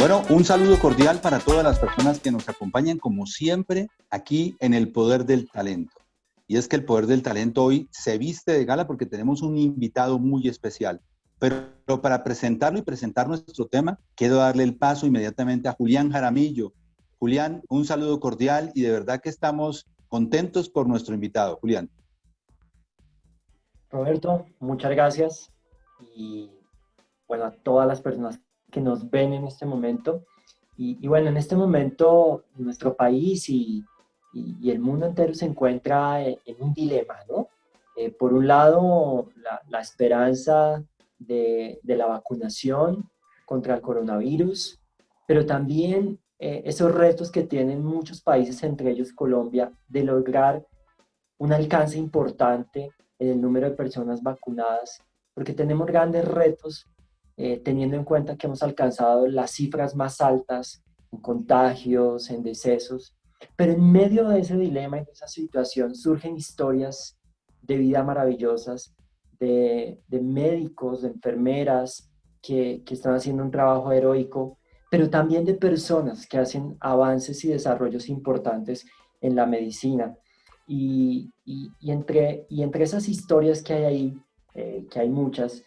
Bueno, un saludo cordial para todas las personas que nos acompañan, como siempre, aquí en El Poder del Talento. Y es que El Poder del Talento hoy se viste de gala porque tenemos un invitado muy especial. Pero para presentarlo y presentar nuestro tema, quiero darle el paso inmediatamente a Julián Jaramillo. Julián, un saludo cordial y de verdad que estamos contentos por nuestro invitado. Julián. Roberto, muchas gracias y bueno, a todas las personas que nos ven en este momento. Y bueno, en este momento nuestro país y el mundo entero se encuentra en un dilema, ¿no? Por un lado, la esperanza de la vacunación contra el coronavirus, pero también esos retos que tienen muchos países, entre ellos Colombia, de lograr un alcance importante en el número de personas vacunadas, porque tenemos grandes retos teniendo en cuenta que hemos alcanzado las cifras más altas en contagios, en decesos, pero en medio de ese dilema y de esa situación surgen historias de vida maravillosas de médicos, de enfermeras que están haciendo un trabajo heroico, pero también de personas que hacen avances y desarrollos importantes en la medicina. Y entre esas historias que hay ahí, que hay muchas,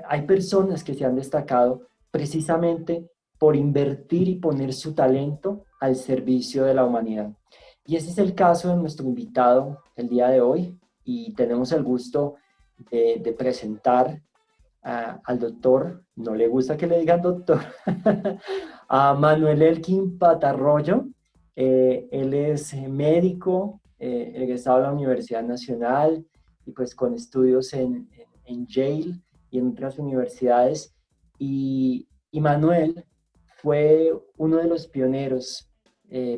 hay personas que se han destacado precisamente por invertir y poner su talento al servicio de la humanidad. Y ese es el caso de nuestro invitado el día de hoy y tenemos el gusto de presentar al doctor, no le gusta que le digan doctor, a Manuel Elkin Patarroyo. Él es médico, egresado de la Universidad Nacional y pues con estudios en Yale y en otras universidades. Y Manuel fue uno de los pioneros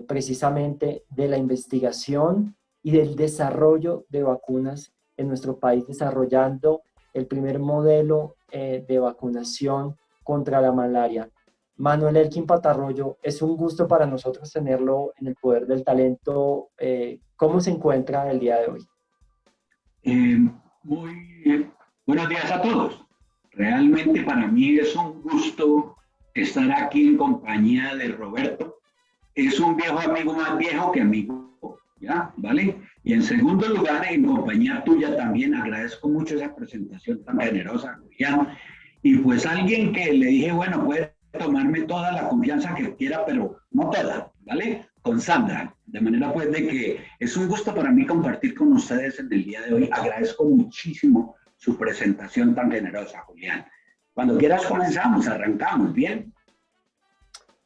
precisamente de la investigación y del desarrollo de vacunas en nuestro país, desarrollando el primer modelo de vacunación contra la malaria. Manuel Elkin Patarroyo, es un gusto para nosotros tenerlo en El Poder del Talento. ¿Cómo se encuentra el día de hoy? Eh, Muy buenos días a todos. Realmente para mí es un gusto estar aquí en compañía de Roberto. Es un viejo amigo, más viejo que amigo, ¿ya? ¿Vale? Y en segundo lugar, en compañía tuya también agradezco mucho esa presentación tan generosa, Julián. Y pues alguien que le dije, bueno, puede tomarme toda la confianza que quiera, pero no toda, ¿vale? Con Sandra. De manera pues de que es un gusto para mí compartir con ustedes en el día de hoy. Agradezco muchísimo su presentación tan generosa, Julián. Cuando quieras comenzamos, arrancamos, ¿bien?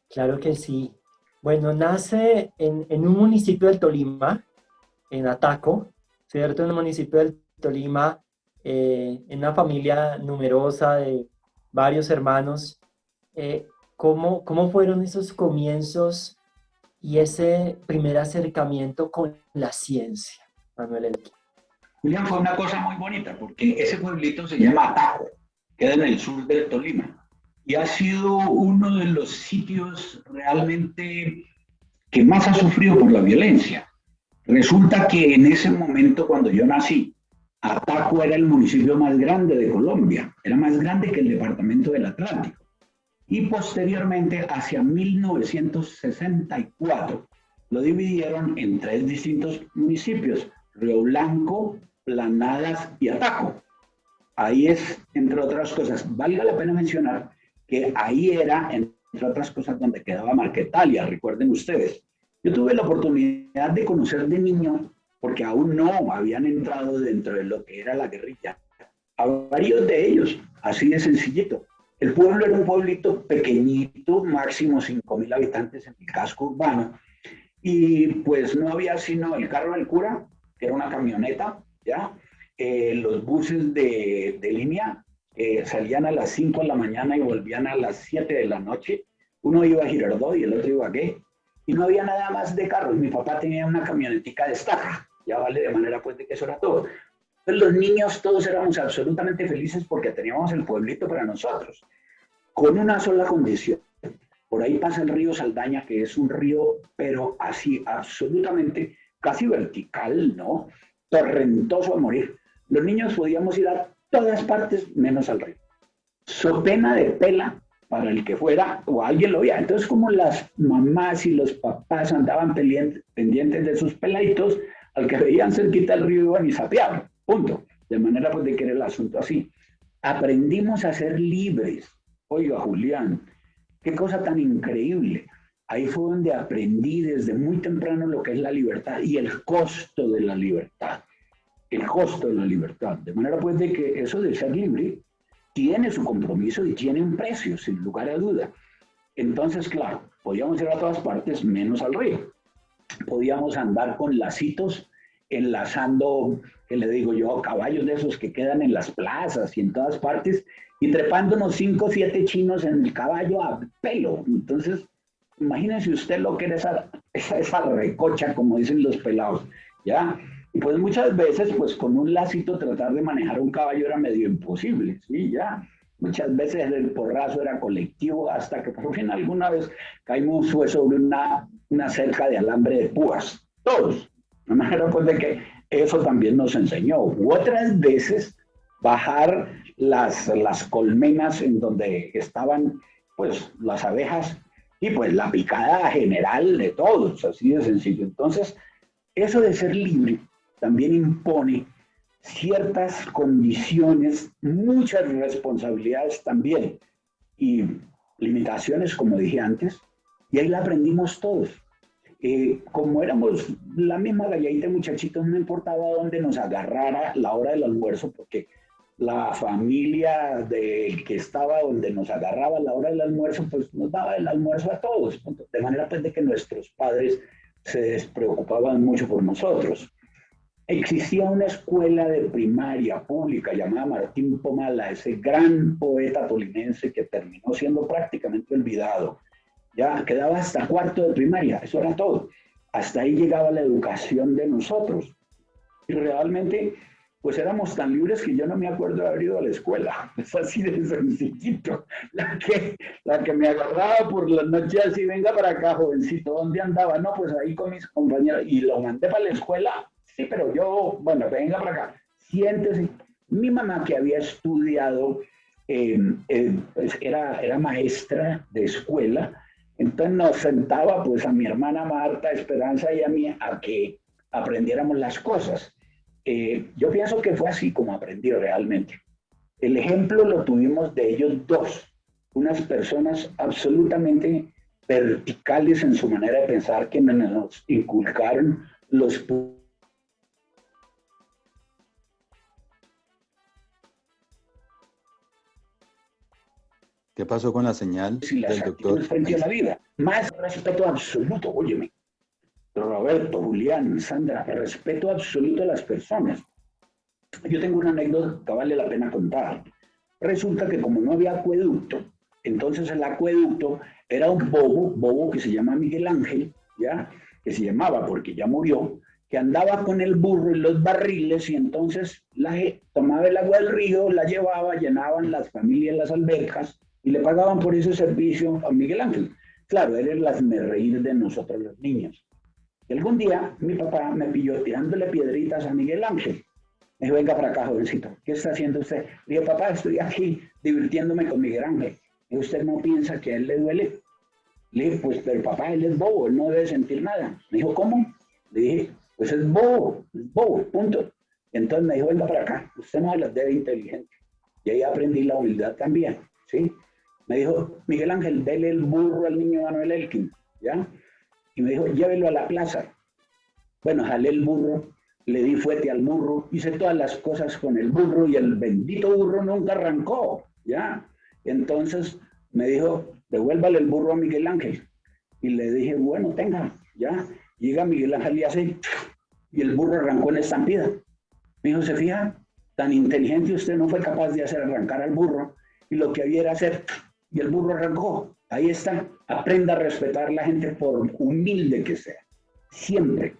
Claro que sí. Bueno, nace en un municipio del Tolima, en Ataco, ¿cierto? En un municipio del Tolima, en una familia numerosa de varios hermanos. ¿Cómo fueron esos comienzos y ese primer acercamiento con la ciencia, Manuel Elkin? Julián, fue una cosa muy bonita porque ese pueblito se llama Ataco, queda en el sur del Tolima y ha sido uno de los sitios realmente que más ha sufrido por la violencia. Resulta que en ese momento, cuando yo nací, Ataco era el municipio más grande de Colombia, era más grande que el departamento del Atlántico. Y posteriormente, hacia 1964, lo dividieron en tres distintos municipios: Río Blanco, Planadas y Ataco. Ahí es, entre otras cosas, valga la pena mencionar que ahí era, entre otras cosas, donde quedaba Marquetalia, recuerden ustedes. Yo tuve la oportunidad de conocer de niño, porque aún no habían entrado dentro de lo que era la guerrilla, a varios de ellos, así de sencillito. El pueblo era un pueblito pequeñito, máximo 5.000 habitantes en el casco urbano, y pues no había sino el carro del cura, que era una camioneta, ¿ya? Los buses de línea salían a las 5 de la mañana y volvían a las 7 de la noche. Uno iba a Girardot y el otro iba a qué. Y no había nada más de carros. Mi papá tenía una camionetica de estaca, ya vale, de manera pues de que eso era todo. Entonces los niños todos éramos absolutamente felices porque teníamos el pueblito para nosotros, con una sola condición. Por ahí pasa el río Saldaña, que es un río, pero así absolutamente casi vertical, ¿no? Torrentoso a morir. Los niños podíamos ir a todas partes menos al río. So pena de pela para el que fuera o alguien lo veía. Entonces, como las mamás y los papás andaban pendientes de sus peladitos, al que veían cerquita del río iban y sapeaban, punto. De manera pues de que era el asunto así. Aprendimos a ser libres. Oiga, Julián, qué cosa tan increíble. Ahí fue donde aprendí desde muy temprano lo que es la libertad y el costo de la libertad. El costo de la libertad. De manera pues de que eso de ser libre tiene su compromiso y tiene un precio, sin lugar a duda. Entonces, claro, podíamos ir a todas partes menos al río. Podíamos andar con lacitos enlazando, que le digo yo, caballos de esos que quedan en las plazas y en todas partes, y trepándonos 5 o 7 chinos en el caballo a pelo. Entonces, imagínense usted lo que era esa recocha, como dicen los pelados, ¿ya? Y pues muchas veces, pues con un lacito tratar de manejar un caballo era medio imposible, ¿sí? Ya. Muchas veces el porrazo era colectivo hasta que por fin alguna vez caímos sobre una cerca de alambre de púas, todos. De manera pues de que eso también nos enseñó. U otras veces bajar las colmenas en donde estaban pues las abejas y pues la picada general de todos, así de sencillo. Entonces, eso de ser libre también impone ciertas condiciones, muchas responsabilidades también y limitaciones, como dije antes, y ahí la aprendimos todos. Como éramos la misma galladita de muchachitos, no importaba dónde nos agarrara la hora del almuerzo, porque la familia del que estaba donde nos agarraba la hora del almuerzo, pues nos daba el almuerzo a todos, de manera pues de que nuestros padres se despreocupaban mucho por nosotros. Existía una escuela de primaria pública llamada Martín Pomala, ese gran poeta tolimense que terminó siendo prácticamente olvidado. Ya quedaba hasta cuarto de primaria, eso era todo. Hasta ahí llegaba la educación de nosotros. Y realmente, pues éramos tan libres que yo no me acuerdo de haber ido a la escuela. Es así de sencillito. La que me agarraba por las noches así, venga para acá, jovencito, ¿dónde andaba? No, pues ahí con mis compañeros. Y lo mandé para la escuela. Sí, pero yo, bueno, venga para acá, siéntese. Mi mamá, que había estudiado, pues era maestra de escuela, entonces nos sentaba pues a mi hermana Marta, Esperanza y a mí a que aprendiéramos las cosas. Yo pienso que fue así como aprendí realmente. El ejemplo lo tuvimos de ellos dos, unas personas absolutamente verticales en su manera de pensar que nos inculcaron los ¿Qué pasó con la señal y las del doctor? actitudes frente a la vida. Más respeto absoluto, óyeme. Roberto, Julián, Sandra, respeto absoluto a las personas. Yo tengo una anécdota que vale la pena contar. Resulta que como no había acueducto, entonces el acueducto era un bobo que se llama Miguel Ángel, ¿ya? Que se llamaba porque ya murió, que andaba con el burro y los barriles y entonces tomaba el agua del río, la llevaba, llenaban las familias las albercas y le pagaban por ese servicio a Miguel Ángel. Claro, era el hazmerreír de nosotros los niños. Y algún día mi papá me pilló tirándole piedritas a Miguel Ángel. Me dijo, venga para acá, jovencito, ¿qué está haciendo usted? Le dije, papá, estoy aquí divirtiéndome con Miguel Ángel. ¿Y usted no piensa que a él le duele? Le dije, pues, pero papá, él es bobo, él no debe sentir nada. Me dijo, ¿cómo? Le dije, pues es bobo, punto. Entonces me dijo, venga para acá, usted no se las debe inteligente. Y ahí aprendí la humildad también, ¿sí? Me dijo, Miguel Ángel, dele el burro al niño Manuel Elkin, ¿ya? Y me dijo, llévelo a la plaza. Bueno, jalé el burro, le di fuete al burro, hice todas las cosas con el burro y el bendito burro nunca arrancó, ¿ya? Entonces me dijo, devuélvale el burro a Miguel Ángel. Y le dije, bueno, tenga, ¿ya? Llega Miguel Ángel y hace, y el burro arrancó en estampida. Me dijo, ¿se fija? Tan inteligente usted no fue capaz de hacer arrancar al burro, y lo que había era hacer, y el burro arrancó. Ahí está, aprenda a respetar a la gente por humilde que sea, siempre.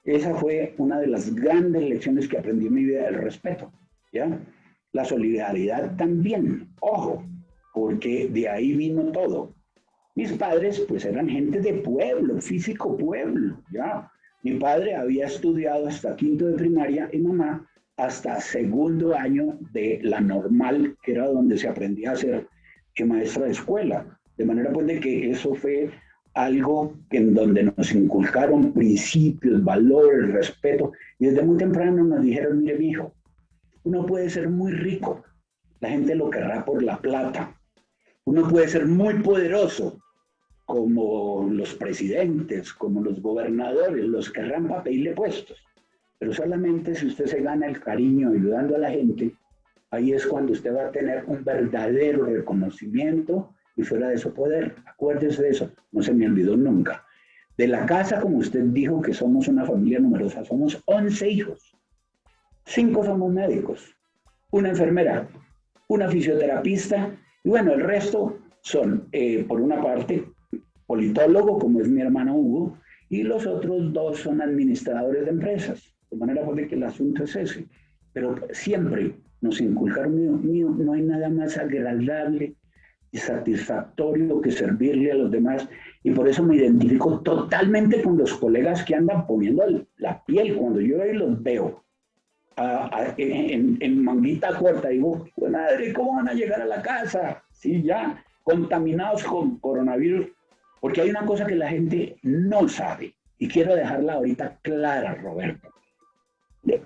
Esa fue una de las grandes lecciones que aprendí en mi vida, el respeto, ¿ya? La solidaridad también, ojo, porque de ahí vino todo. Mis padres, pues, eran gente de pueblo, físico pueblo, ¿ya? Mi padre había estudiado hasta quinto de primaria y mamá hasta segundo año de la normal, que era donde se aprendía a hacer que maestra de escuela. De manera pues de que eso fue algo que en donde nos inculcaron principios, valores, respeto, y desde muy temprano nos dijeron, mire, mi hijo, uno puede ser muy rico, la gente lo querrá por la plata. Uno puede ser muy poderoso, como los presidentes, como los gobernadores, los querrán para pedirle puestos. Pero solamente si usted se gana el cariño ayudando a la gente, ahí es cuando usted va a tener un verdadero reconocimiento y fuera de eso poder. Acuérdese de eso, no se me olvidó nunca. De la casa, como usted dijo que somos una familia numerosa, somos 11 hijos. 5 somos médicos, una enfermera, una fisioterapista, y bueno, el resto son, por una parte, politólogo, como es mi hermano Hugo, y los otros 2 son administradores de empresas. De manera pues, que el asunto es ese. Pero siempre nos inculcaron, no hay nada más agradable y satisfactorio que servirle a los demás. Y por eso me identifico totalmente con los colegas que andan poniendo la piel cuando yo los veo. En manguita corta, digo, madre, ¿cómo van a llegar a la casa? Sí, ya contaminados con coronavirus, porque hay una cosa que la gente no sabe, y quiero dejarla ahorita clara, Roberto.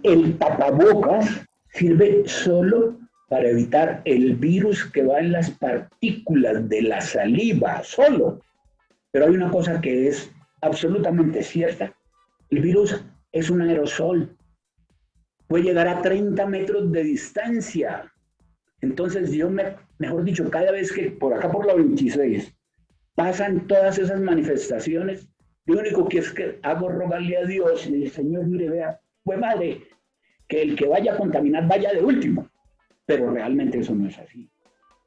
El tapabocas sirve solo para evitar el virus que va en las partículas de la saliva, solo. Pero hay una cosa que es absolutamente cierta, el virus es un aerosol. Puede llegar a 30 metros de distancia. Entonces yo, mejor dicho, cada vez que por acá por la 26 pasan todas esas manifestaciones, lo único que es que hago rogarle a Dios y le digo, Señor, mire, vea, pues madre, que el que vaya a contaminar vaya de último. Pero realmente eso no es así.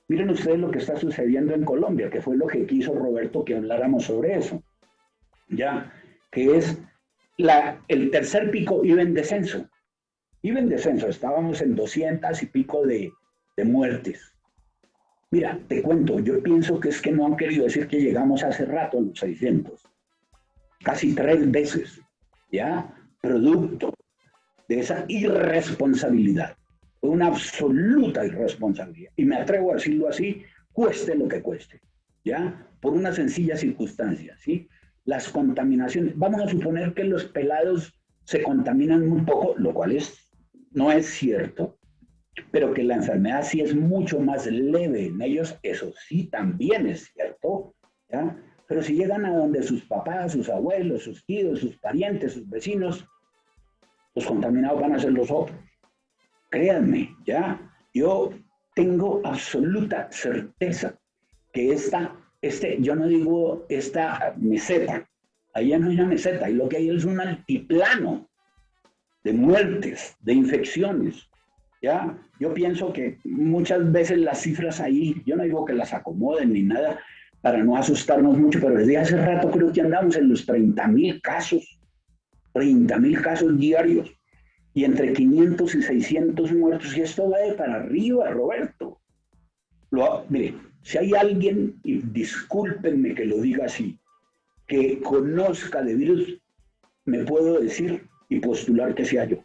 Miren ustedes lo que está sucediendo en Colombia, que fue lo que quiso Roberto que habláramos sobre eso. Ya, que es el tercer pico iba en descenso. Iba en descenso, estábamos en 200 y pico de muertes. Mira, te cuento, yo pienso que es que no han querido decir que llegamos hace rato a los 600. Casi 3 veces, ¿ya? Producto de esa irresponsabilidad. Fue una absoluta irresponsabilidad. Y me atrevo a decirlo así, cueste lo que cueste, ¿ya? Por una sencilla circunstancia, ¿sí? Las contaminaciones. Vamos a suponer que los pelados se contaminan un poco, lo cual no es cierto, pero que la enfermedad sí es mucho más leve en ellos, eso sí también es cierto, ¿ya? Pero si llegan a donde sus papás, sus abuelos, sus tíos, sus parientes, sus vecinos, los contaminados van a ser los otros. Créanme, ¿ya? Yo tengo absoluta certeza que yo no digo esta meseta, allá no hay una meseta, y lo que hay es un altiplano de muertes, de infecciones, ¿ya? Yo pienso que muchas veces las cifras ahí, yo no digo que las acomoden ni nada, para no asustarnos mucho, pero desde hace rato creo que andamos en los 30.000 casos, 30.000 casos diarios, y entre 500 y 600 muertos, y esto va de para arriba, Roberto. Mire, si hay alguien, y discúlpenme que lo diga así, que conozca de virus, me puedo decir y postular que sea yo.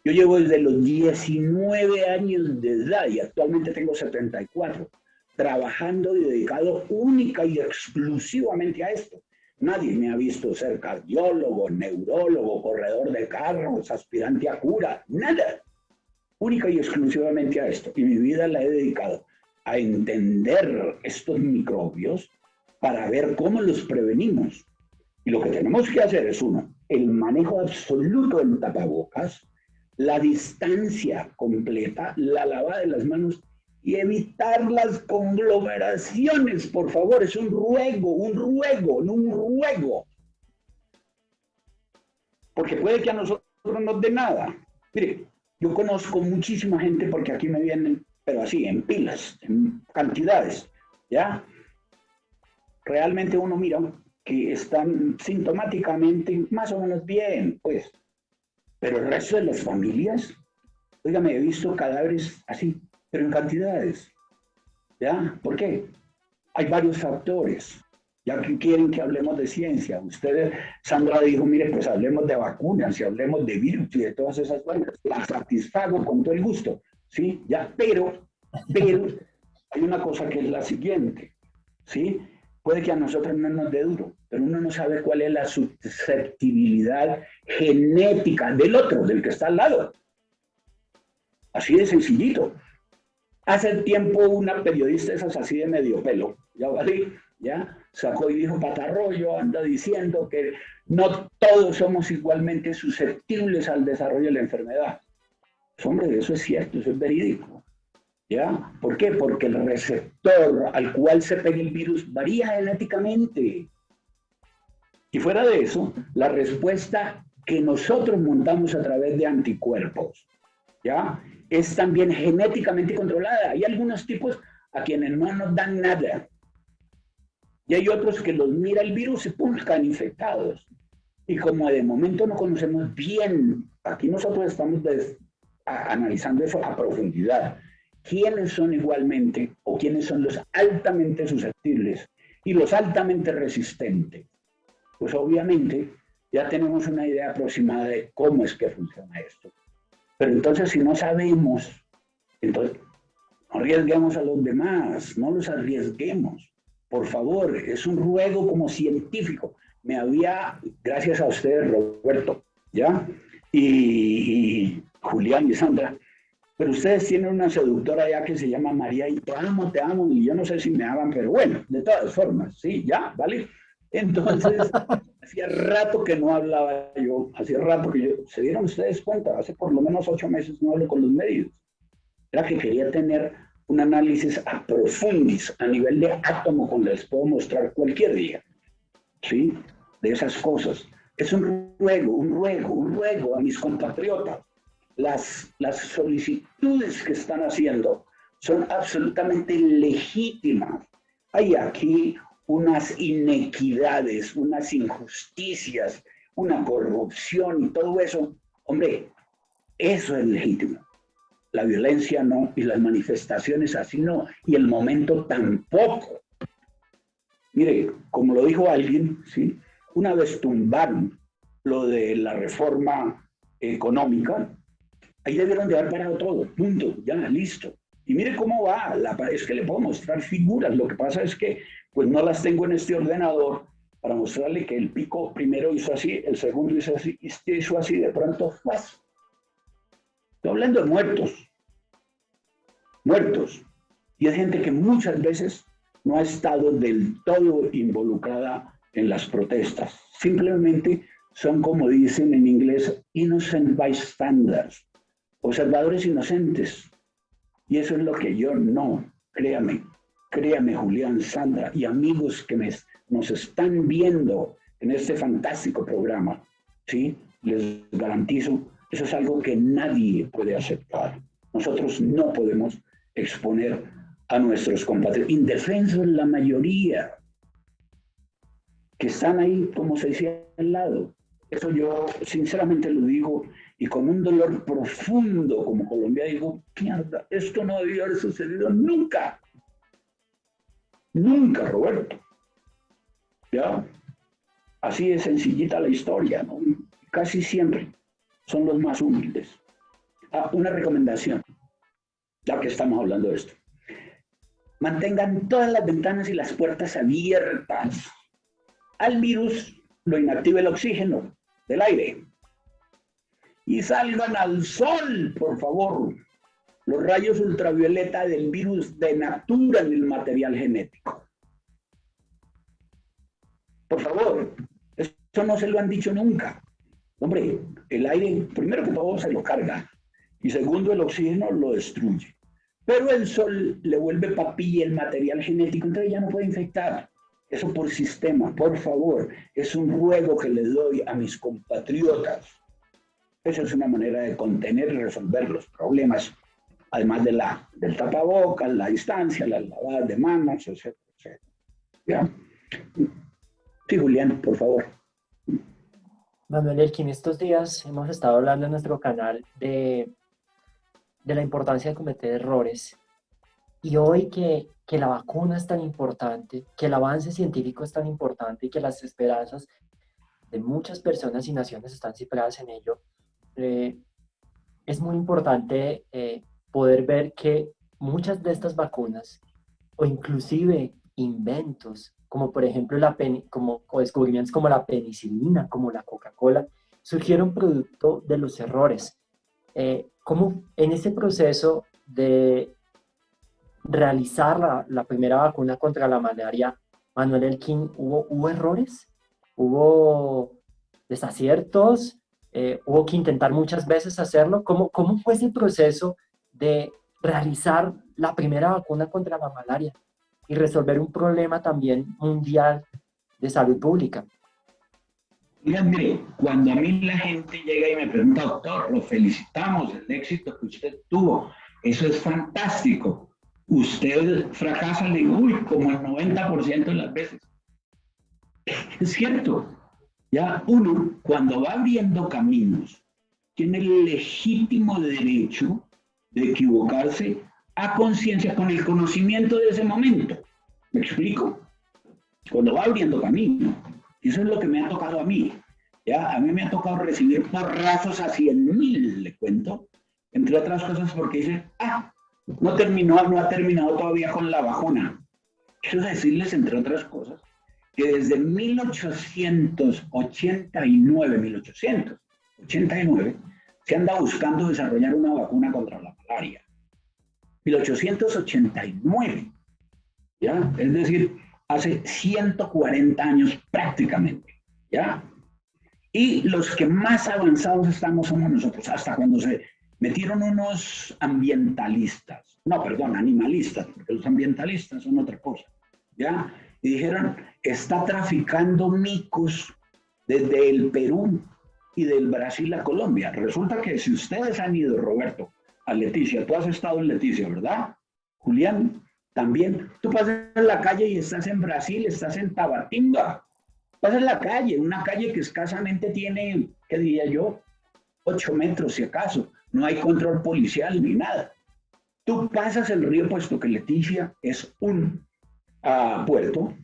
Yo llevo desde los 19 años de edad y actualmente tengo 74, trabajando y dedicado única y exclusivamente a esto. Nadie me ha visto ser cardiólogo, neurólogo, corredor de carros, aspirante a cura, nada. Única y exclusivamente a esto. Y mi vida la he dedicado a entender estos microbios para ver cómo los prevenimos. Y lo que tenemos que hacer es el manejo absoluto del tapabocas, la distancia completa, la lavada de las manos y evitar las conglomeraciones, por favor, es un ruego, no un ruego. Porque puede que a nosotros no nos dé nada. Mire, yo conozco muchísima gente porque aquí me vienen, pero así, en pilas, en cantidades, ¿ya? Realmente uno mira que están sintomáticamente más o menos bien, pues. Pero el resto de las familias, óigame, he visto cadáveres así, pero en cantidades. ¿Ya? ¿Por qué? Hay varios factores. Ya que quieren que hablemos de ciencia. Ustedes, Sandra dijo, mire, pues hablemos de vacunas y hablemos de virus y de todas esas cosas. Las satisfago con todo el gusto. ¿Sí? Ya, pero hay una cosa que es la siguiente, ¿sí? Puede que a nosotros no nos dé duro, pero uno no sabe cuál es la susceptibilidad genética del otro, del que está al lado. Así de sencillito. Hace tiempo una periodista, esas así de medio pelo, ya vale, ya sacó y dijo, Patarroyo anda diciendo que no todos somos igualmente susceptibles al desarrollo de la enfermedad. Pues, hombre, eso es cierto, eso es verídico. ¿Ya? ¿Por qué? Porque el receptor al cual se pega el virus varía genéticamente. Y fuera de eso, la respuesta que nosotros montamos a través de anticuerpos, ¿ya? Es también genéticamente controlada. Hay algunos tipos a quienes no nos dan nada. Y hay otros que los mira el virus y ¡pum! Caen infectados. Y como de momento no conocemos bien, aquí nosotros estamos analizando eso a profundidad. ¿Quiénes son igualmente o quiénes son los altamente susceptibles y los altamente resistentes? Pues obviamente ya tenemos una idea aproximada de cómo es que funciona esto. Pero entonces si no sabemos, entonces no arriesguemos a los demás, no los arriesguemos. Por favor, es un ruego como científico. Gracias a ustedes, Roberto, ¿ya? Y Julián y Sandra, pero ustedes tienen una seductora allá que se llama María y te amo, y yo no sé si me aman, pero bueno, de todas formas, sí, ya, ¿vale? Entonces, hacía rato que no hablaba yo, hacía rato que yo, se dieron ustedes cuenta, hace por lo menos 8 meses no hablo con los medios. Era que quería tener un análisis a profundis, a nivel de átomo, cuando les puedo mostrar cualquier día, ¿sí? De esas cosas. Es un ruego a mis compatriotas. Las solicitudes que están haciendo son absolutamente legítimas. Hay aquí unas inequidades, unas injusticias, una corrupción y todo eso. Hombre, eso es legítimo. La violencia no, y las manifestaciones así no, y el momento tampoco. Mire, como lo dijo alguien, ¿sí? Una vez tumbaron lo de la reforma económica, ahí debieron de haber parado todo, punto, ya, listo. Y mire cómo va, es que le puedo mostrar figuras, lo que pasa es que pues no las tengo en este ordenador para mostrarle que el pico primero hizo así, el segundo hizo así, y este hizo así, de pronto, ¡fas! Estoy hablando de muertos. Y hay gente que muchas veces no ha estado del todo involucrada en las protestas. Simplemente son, como dicen en inglés, innocent bystanders, observadores inocentes. Y eso es lo que yo no, créame, Julián, Sandra y amigos que nos están viendo en este fantástico programa, ¿sí? Les garantizo, eso es algo que nadie puede aceptar. Nosotros no podemos exponer a nuestros compatriotas, indefensos la mayoría, que están ahí, como se decía, al lado. Eso yo sinceramente lo digo y con un dolor profundo como colombiano digo, mierda, esto no debió haber sucedido nunca. Nunca, Roberto. ¿Ya? Así de sencillita la historia, ¿no? Casi siempre son los más humildes. Una recomendación, ya que estamos hablando de esto. Mantengan todas las ventanas y las puertas abiertas. Al virus lo inactiva el oxígeno del aire. Y salgan al sol, por favor. Los rayos ultravioleta del virus denaturan el material genético. Por favor, eso no se lo han dicho nunca. Hombre, el aire, primero que todo, se lo carga. Y segundo, el oxígeno lo destruye. Pero el sol le vuelve papilla el material genético, entonces ya no puede infectar. Eso por sistema, por favor. Es un ruego que les doy a mis compatriotas. Esa es una manera de contener y resolver los problemas, además del tapabocas, la distancia, las lavadas de manos, etcétera, etcétera. ¿Ya? Sí, Julián, por favor. Manuel Elkin, estos días hemos estado hablando en nuestro canal de la importancia de cometer errores. Y hoy que la vacuna es tan importante, que el avance científico es tan importante y que las esperanzas de muchas personas y naciones están cifradas en ello, es muy importante poder ver que muchas de estas vacunas o inclusive inventos, como por ejemplo o descubrimientos como la penicilina, como la Coca-Cola, surgieron producto de los errores. ¿Cómo en ese proceso de realizar la primera vacuna contra la malaria, Manuel Elkin, hubo errores? ¿Hubo desaciertos? ¿Hubo que intentar muchas veces hacerlo? ¿Cómo fue ese proceso de realizar la primera vacuna contra la malaria y resolver un problema también mundial de salud pública? Mire, cuando a mí la gente llega y me pregunta, doctor, lo felicitamos, el éxito que usted tuvo, eso es fantástico. Usted fracasa, le digo, uy, como el 90% de las veces. Es cierto, ya uno, cuando va abriendo caminos, tiene el legítimo derecho de equivocarse a conciencia con el conocimiento de ese momento. ¿Me explico? Cuando va abriendo camino. Y eso es lo que me ha tocado a mí. ¿Ya? A mí me ha tocado recibir porrazos a 100,000, le cuento, entre otras cosas porque dicen, no ha terminado todavía con la vacuna. Quiero decirles, entre otras cosas, que desde 1889, se anda buscando desarrollar una vacuna contra la malaria. 1889, ¿ya? Es decir, hace 140 años prácticamente, ¿ya? Y los que más avanzados estamos somos nosotros, hasta cuando se metieron unos animalistas, porque los ambientalistas son otra cosa, ¿ya? Y dijeron, está traficando micos desde el Perú y del Brasil a Colombia. Resulta que si ustedes han ido, Roberto, a Leticia, tú has estado en Leticia, ¿verdad? Julián, también. Tú pasas en la calle y estás en Brasil, estás en Tabatinga. Pasas en la calle, una calle que escasamente tiene, ¿qué diría yo? 8 metros si acaso. No hay control policial ni nada. Tú pasas el río, puesto que Leticia es un puerto,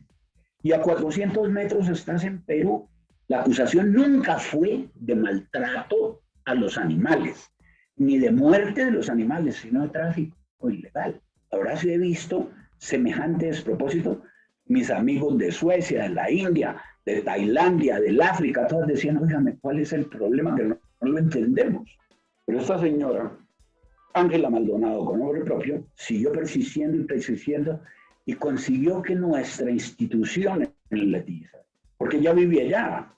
y a 400 metros estás en Perú. La acusación nunca fue de maltrato a los animales, ni de muerte de los animales, sino de tráfico ilegal. Ahora sí he visto semejante despropósito. Mis amigos de Suecia, de la India, de Tailandia, del África, todos decían, oígame, ¿cuál es el problema? Que no lo entendemos. Pero esta señora, Ángela Maldonado, con nombre propio, siguió persistiendo y consiguió que nuestra institución en Leticia, porque ella vive allá,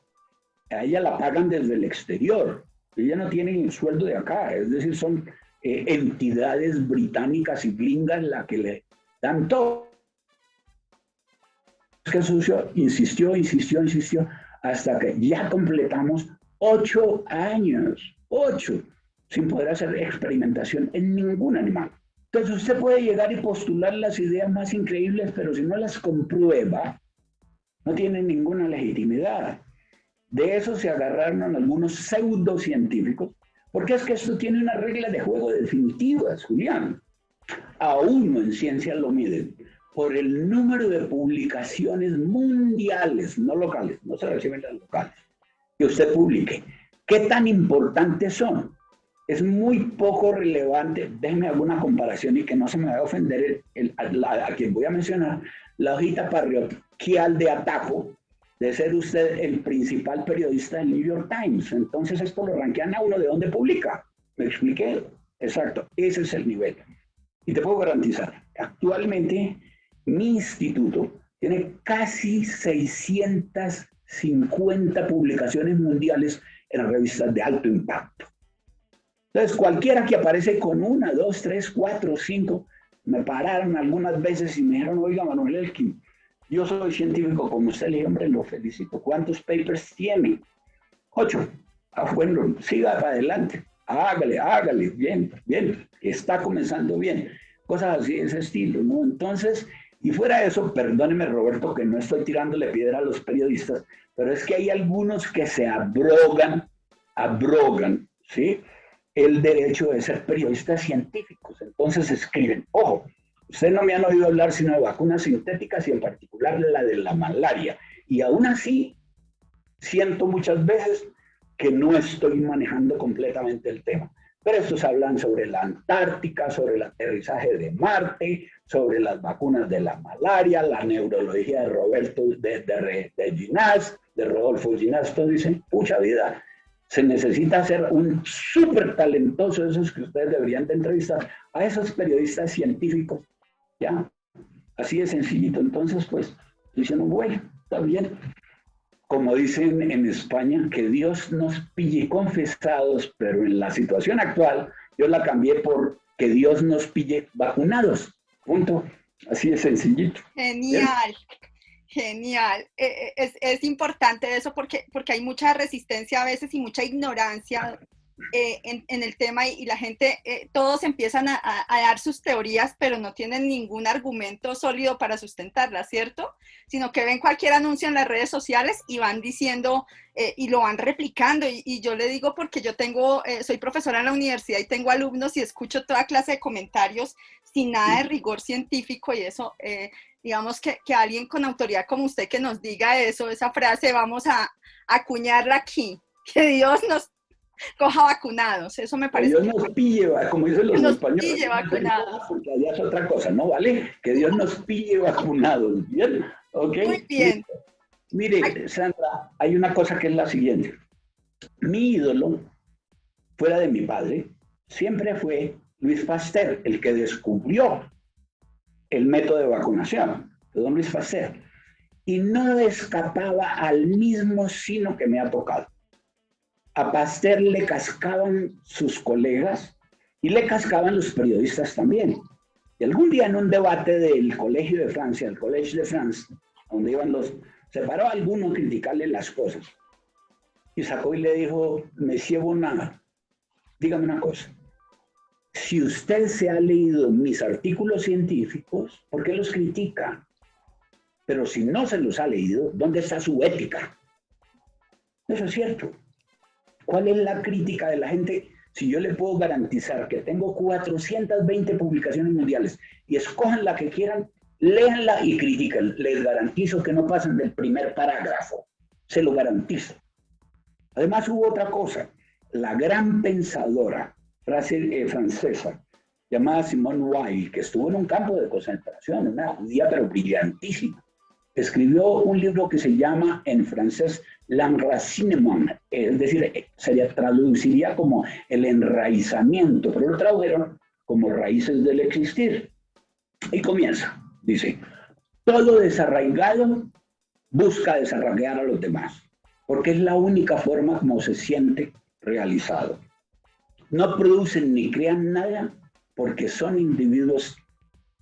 a ella la pagan desde el exterior, ella no tiene sueldo de acá, es decir, son entidades británicas y gringas las que le dan todo. Que Sucio insistió, hasta que ya completamos 8 años, 8, sin poder hacer experimentación en ningún animal. Entonces usted puede llegar y postular las ideas más increíbles, pero si no las comprueba, no tiene ninguna legitimidad. De eso se agarraron algunos pseudocientíficos, porque es que esto tiene una regla de juego definitivas, Julián. A uno en ciencia lo miden por el número de publicaciones mundiales, no locales, no se reciben las locales, que usted publique. ¿Qué tan importantes son? Es muy poco relevante, déjeme alguna comparación y que no se me vaya a ofender a quien voy a mencionar, la hojita parroquial de Atajo, de ser usted el principal periodista del New York Times. Entonces esto lo rankean a uno de dónde publica. ¿Me expliqué? Exacto, ese es el nivel. Y te puedo garantizar, actualmente mi instituto tiene casi 650 publicaciones mundiales en revistas de alto impacto. Entonces, cualquiera que aparece con 1, 2, 3, 4, 5, me pararon algunas veces y me dijeron, oiga, Manuel Elkin, yo soy científico como usted, le dije, hombre, lo felicito. ¿Cuántos papers tiene? 8. Bueno, siga para adelante. Hágale, bien, está comenzando bien. Cosas así de ese estilo, ¿no? Entonces, y fuera de eso, perdóneme, Roberto, que no estoy tirándole piedra a los periodistas, pero es que hay algunos que se abrogan, ¿sí?, el derecho de ser periodistas científicos. Entonces escriben, ojo, ustedes no me han oído hablar sino de vacunas sintéticas y en particular la de la malaria. Y aún así, siento muchas veces que no estoy manejando completamente el tema. pero estos hablan sobre la Antártica, sobre el aterrizaje de Marte, sobre las vacunas de la malaria, la neurología de Rodolfo Ginás. Todos dicen, pucha vida, se necesita ser un súper talentoso, esos que ustedes deberían de entrevistar, a esos periodistas científicos, ¿ya? Así de sencillito. Entonces, pues, diciendo, bueno, está bien. Como dicen en España, que Dios nos pille confesados, pero en la situación actual yo la cambié por que Dios nos pille vacunados. Punto. Así de sencillito. Genial, genial. Es importante eso porque hay mucha resistencia a veces y mucha ignorancia en el tema y la gente, todos empiezan a dar sus teorías, pero no tienen ningún argumento sólido para sustentarlas, ¿cierto? Sino que ven cualquier anuncio en las redes sociales y van diciendo y lo van replicando. Y yo le digo porque yo soy profesora en la universidad y tengo alumnos y escucho toda clase de comentarios sin nada de rigor científico y eso, digamos que alguien con autoridad como usted que nos diga eso, esa frase, vamos a acuñarla aquí, que Dios nos coja vacunados, eso me parece. Que Dios nos pille, como dicen los españoles. Pille vacunados. Porque allá es otra cosa, ¿no? ¿Vale? Que Dios nos pille vacunados, ¿bien? ¿Ok? Muy bien. Mire, Sandra, hay una cosa que es la siguiente. Mi ídolo, fuera de mi padre, siempre fue Luis Pasteur, el que descubrió el método de vacunación, de don Luis Pasteur. Y no escapaba al mismo sino que me ha tocado. A Pasteur le cascaban sus colegas y le cascaban los periodistas también. Y algún día en un debate del Colegio de Francia, el Collège de France, donde iban se paró alguno a criticarle las cosas. Y sacó y le dijo, Monsieur Bonnard, dígame una cosa. Si usted se ha leído mis artículos científicos, ¿por qué los critica? Pero si no se los ha leído, ¿dónde está su ética? Eso es cierto. ¿Cuál es la crítica de la gente? Si yo le puedo garantizar que tengo 420 publicaciones mundiales y escojan la que quieran, léanla y critiquen. Les garantizo que no pasan del primer parágrafo. Se lo garantizo. Además hubo otra cosa. La gran pensadora francesa llamada Simone Weil, que estuvo en un campo de concentración, una judía pero brillantísima, escribió un libro que se llama en francés L'enracinement, es decir, traduciría como el enraizamiento, pero lo tradujeron como raíces del existir. Y comienza, dice, todo desarraigado busca desarraigar a los demás, porque es la única forma como se siente realizado. No producen ni crean nada porque son individuos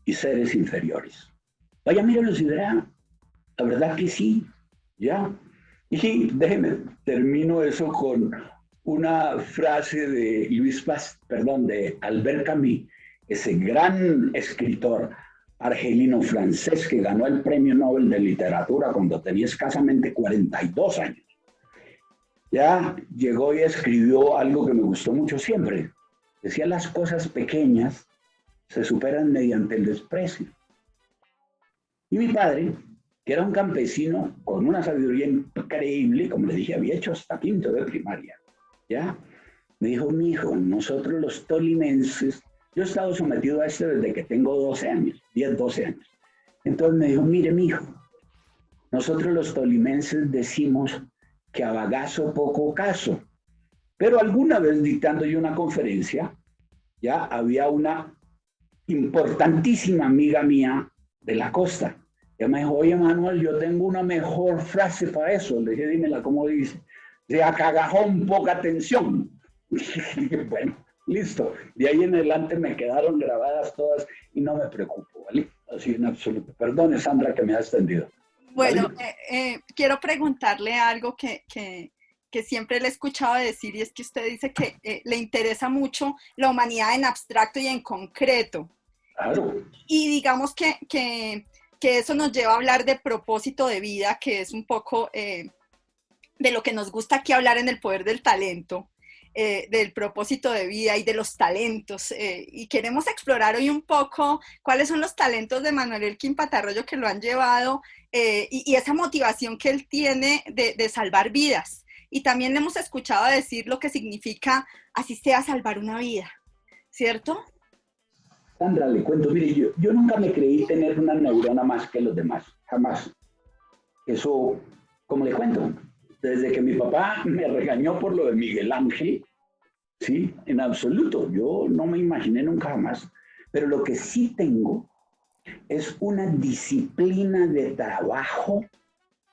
y seres inferiores. Vaya, mírenlos y verán. La verdad que sí, ¿ya? Y déjenme, termino eso con una frase de de Albert Camus, ese gran escritor argelino-francés que ganó el Premio Nobel de Literatura cuando tenía escasamente 42 años. Ya llegó y escribió algo que me gustó mucho siempre. Decía, las cosas pequeñas se superan mediante el desprecio. Y mi padre, que era un campesino con una sabiduría increíble, como le dije, había hecho hasta quinto de primaria, ¿ya? Me dijo, mi hijo, nosotros los tolimenses, yo he estado sometido a esto desde que tengo 12 años, 10, 12 años. Entonces me dijo, mire, mi hijo, nosotros los tolimenses decimos que a bagazo poco caso, pero alguna vez dictando yo una conferencia, ya había una importantísima amiga mía de la costa. Ella me dijo, oye, Manuel, yo tengo una mejor frase para eso. Le dije, dímela, ¿cómo dice? De a cagajón, poca atención. Dije, bueno, listo. De ahí en adelante me quedaron grabadas todas y no me preocupo, ¿vale? Así en absoluto. Perdone, Sandra, que me ha extendido. Bueno, quiero preguntarle algo que siempre le he escuchado decir, y es que usted dice que le interesa mucho la humanidad en abstracto y en concreto. Claro. Y digamos que eso nos lleva a hablar de propósito de vida, que es un poco de lo que nos gusta aquí hablar en el poder del talento, del propósito de vida y de los talentos. Y queremos explorar hoy un poco cuáles son los talentos de Manuel Elkin Patarroyo que lo han llevado y esa motivación que él tiene de salvar vidas. y también le hemos escuchado decir lo que significa, así sea, salvar una vida, ¿cierto? Sandra, le cuento, mire, yo nunca me creí tener una neurona más que los demás, jamás. Eso, como le cuento, desde que mi papá me regañó por lo de Miguel Ángel, sí, en absoluto, yo no me imaginé nunca jamás, pero lo que sí tengo es una disciplina de trabajo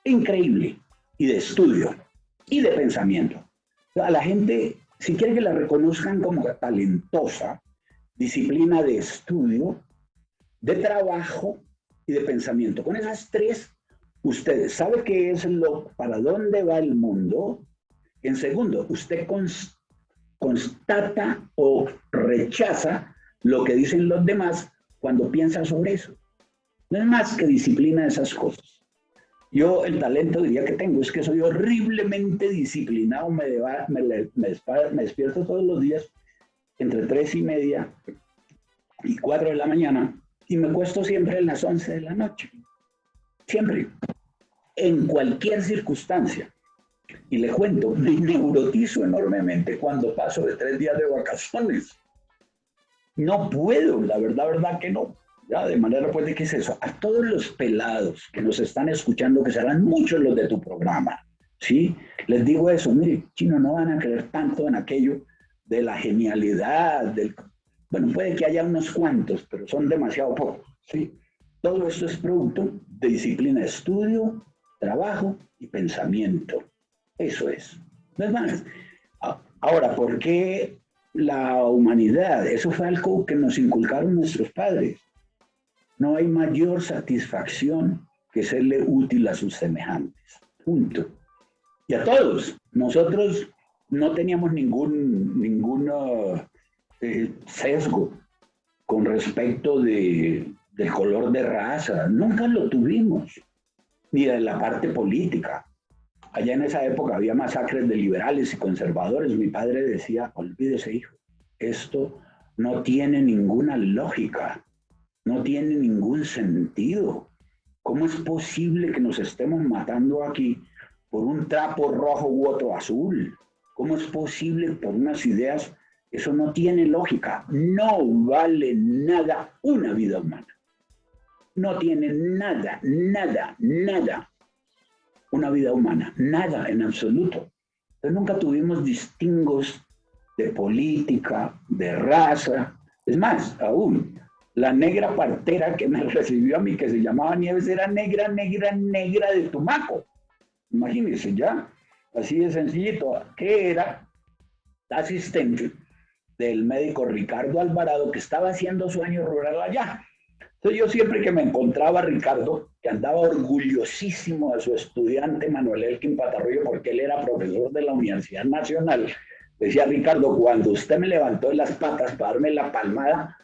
increíble y de estudio y de pensamiento. A la gente, si quiere que la reconozcan como talentosa, disciplina de estudio, de trabajo y de pensamiento. Con esas tres, usted sabe qué es para dónde va el mundo. En segundo, usted constata o rechaza lo que dicen los demás cuando piensa sobre eso. No es más que disciplina de esas cosas. Yo el talento diría que tengo, es que soy horriblemente disciplinado, me despierto todos los días entre 3:30 y 4 de la mañana y me acuesto siempre a las 11 de la noche. Siempre. En cualquier circunstancia. Y le cuento, me neurotizo enormemente cuando paso de 3 días de vacaciones. No puedo, la verdad que no. Ya, de manera pues de qué es eso. A todos los pelados que nos están escuchando, que serán muchos los de tu programa, ¿sí? Les digo eso, mire, chino, no van a creer tanto en aquello de la genialidad, bueno, puede que haya unos cuantos, pero son demasiado pocos, ¿sí? Todo esto es producto de disciplina de estudio, trabajo y pensamiento. Eso es. No es más. Ahora, ¿por qué la humanidad? Eso fue algo que nos inculcaron nuestros padres. No hay mayor satisfacción que serle útil a sus semejantes. Punto. Y a todos. Nosotros no teníamos ningún sesgo con respecto del color de raza. Nunca lo tuvimos. Ni de la parte política. Allá en esa época había masacres de liberales y conservadores. Mi padre decía, olvídese, hijo, esto no tiene ninguna lógica. No tiene ningún sentido. ¿Cómo es posible que nos estemos matando aquí por un trapo rojo u otro azul? ¿Cómo es posible por unas ideas? Eso no tiene lógica. No vale nada una vida humana. No tiene nada una vida humana. Nada en absoluto. Entonces nunca tuvimos distingos de política, de raza. Es más, aún, la negra partera que me recibió a mí, que se llamaba Nieves, era negra de Tumaco. Imagínense ya, así de sencillito, que era asistente del médico Ricardo Alvarado, que estaba haciendo su año rural allá. Entonces yo siempre que me encontraba a Ricardo, que andaba orgullosísimo de su estudiante Manuel Elkin Patarroyo, porque él era profesor de la Universidad Nacional, decía: Ricardo, cuando usted me levantó de las patas para darme la palmada,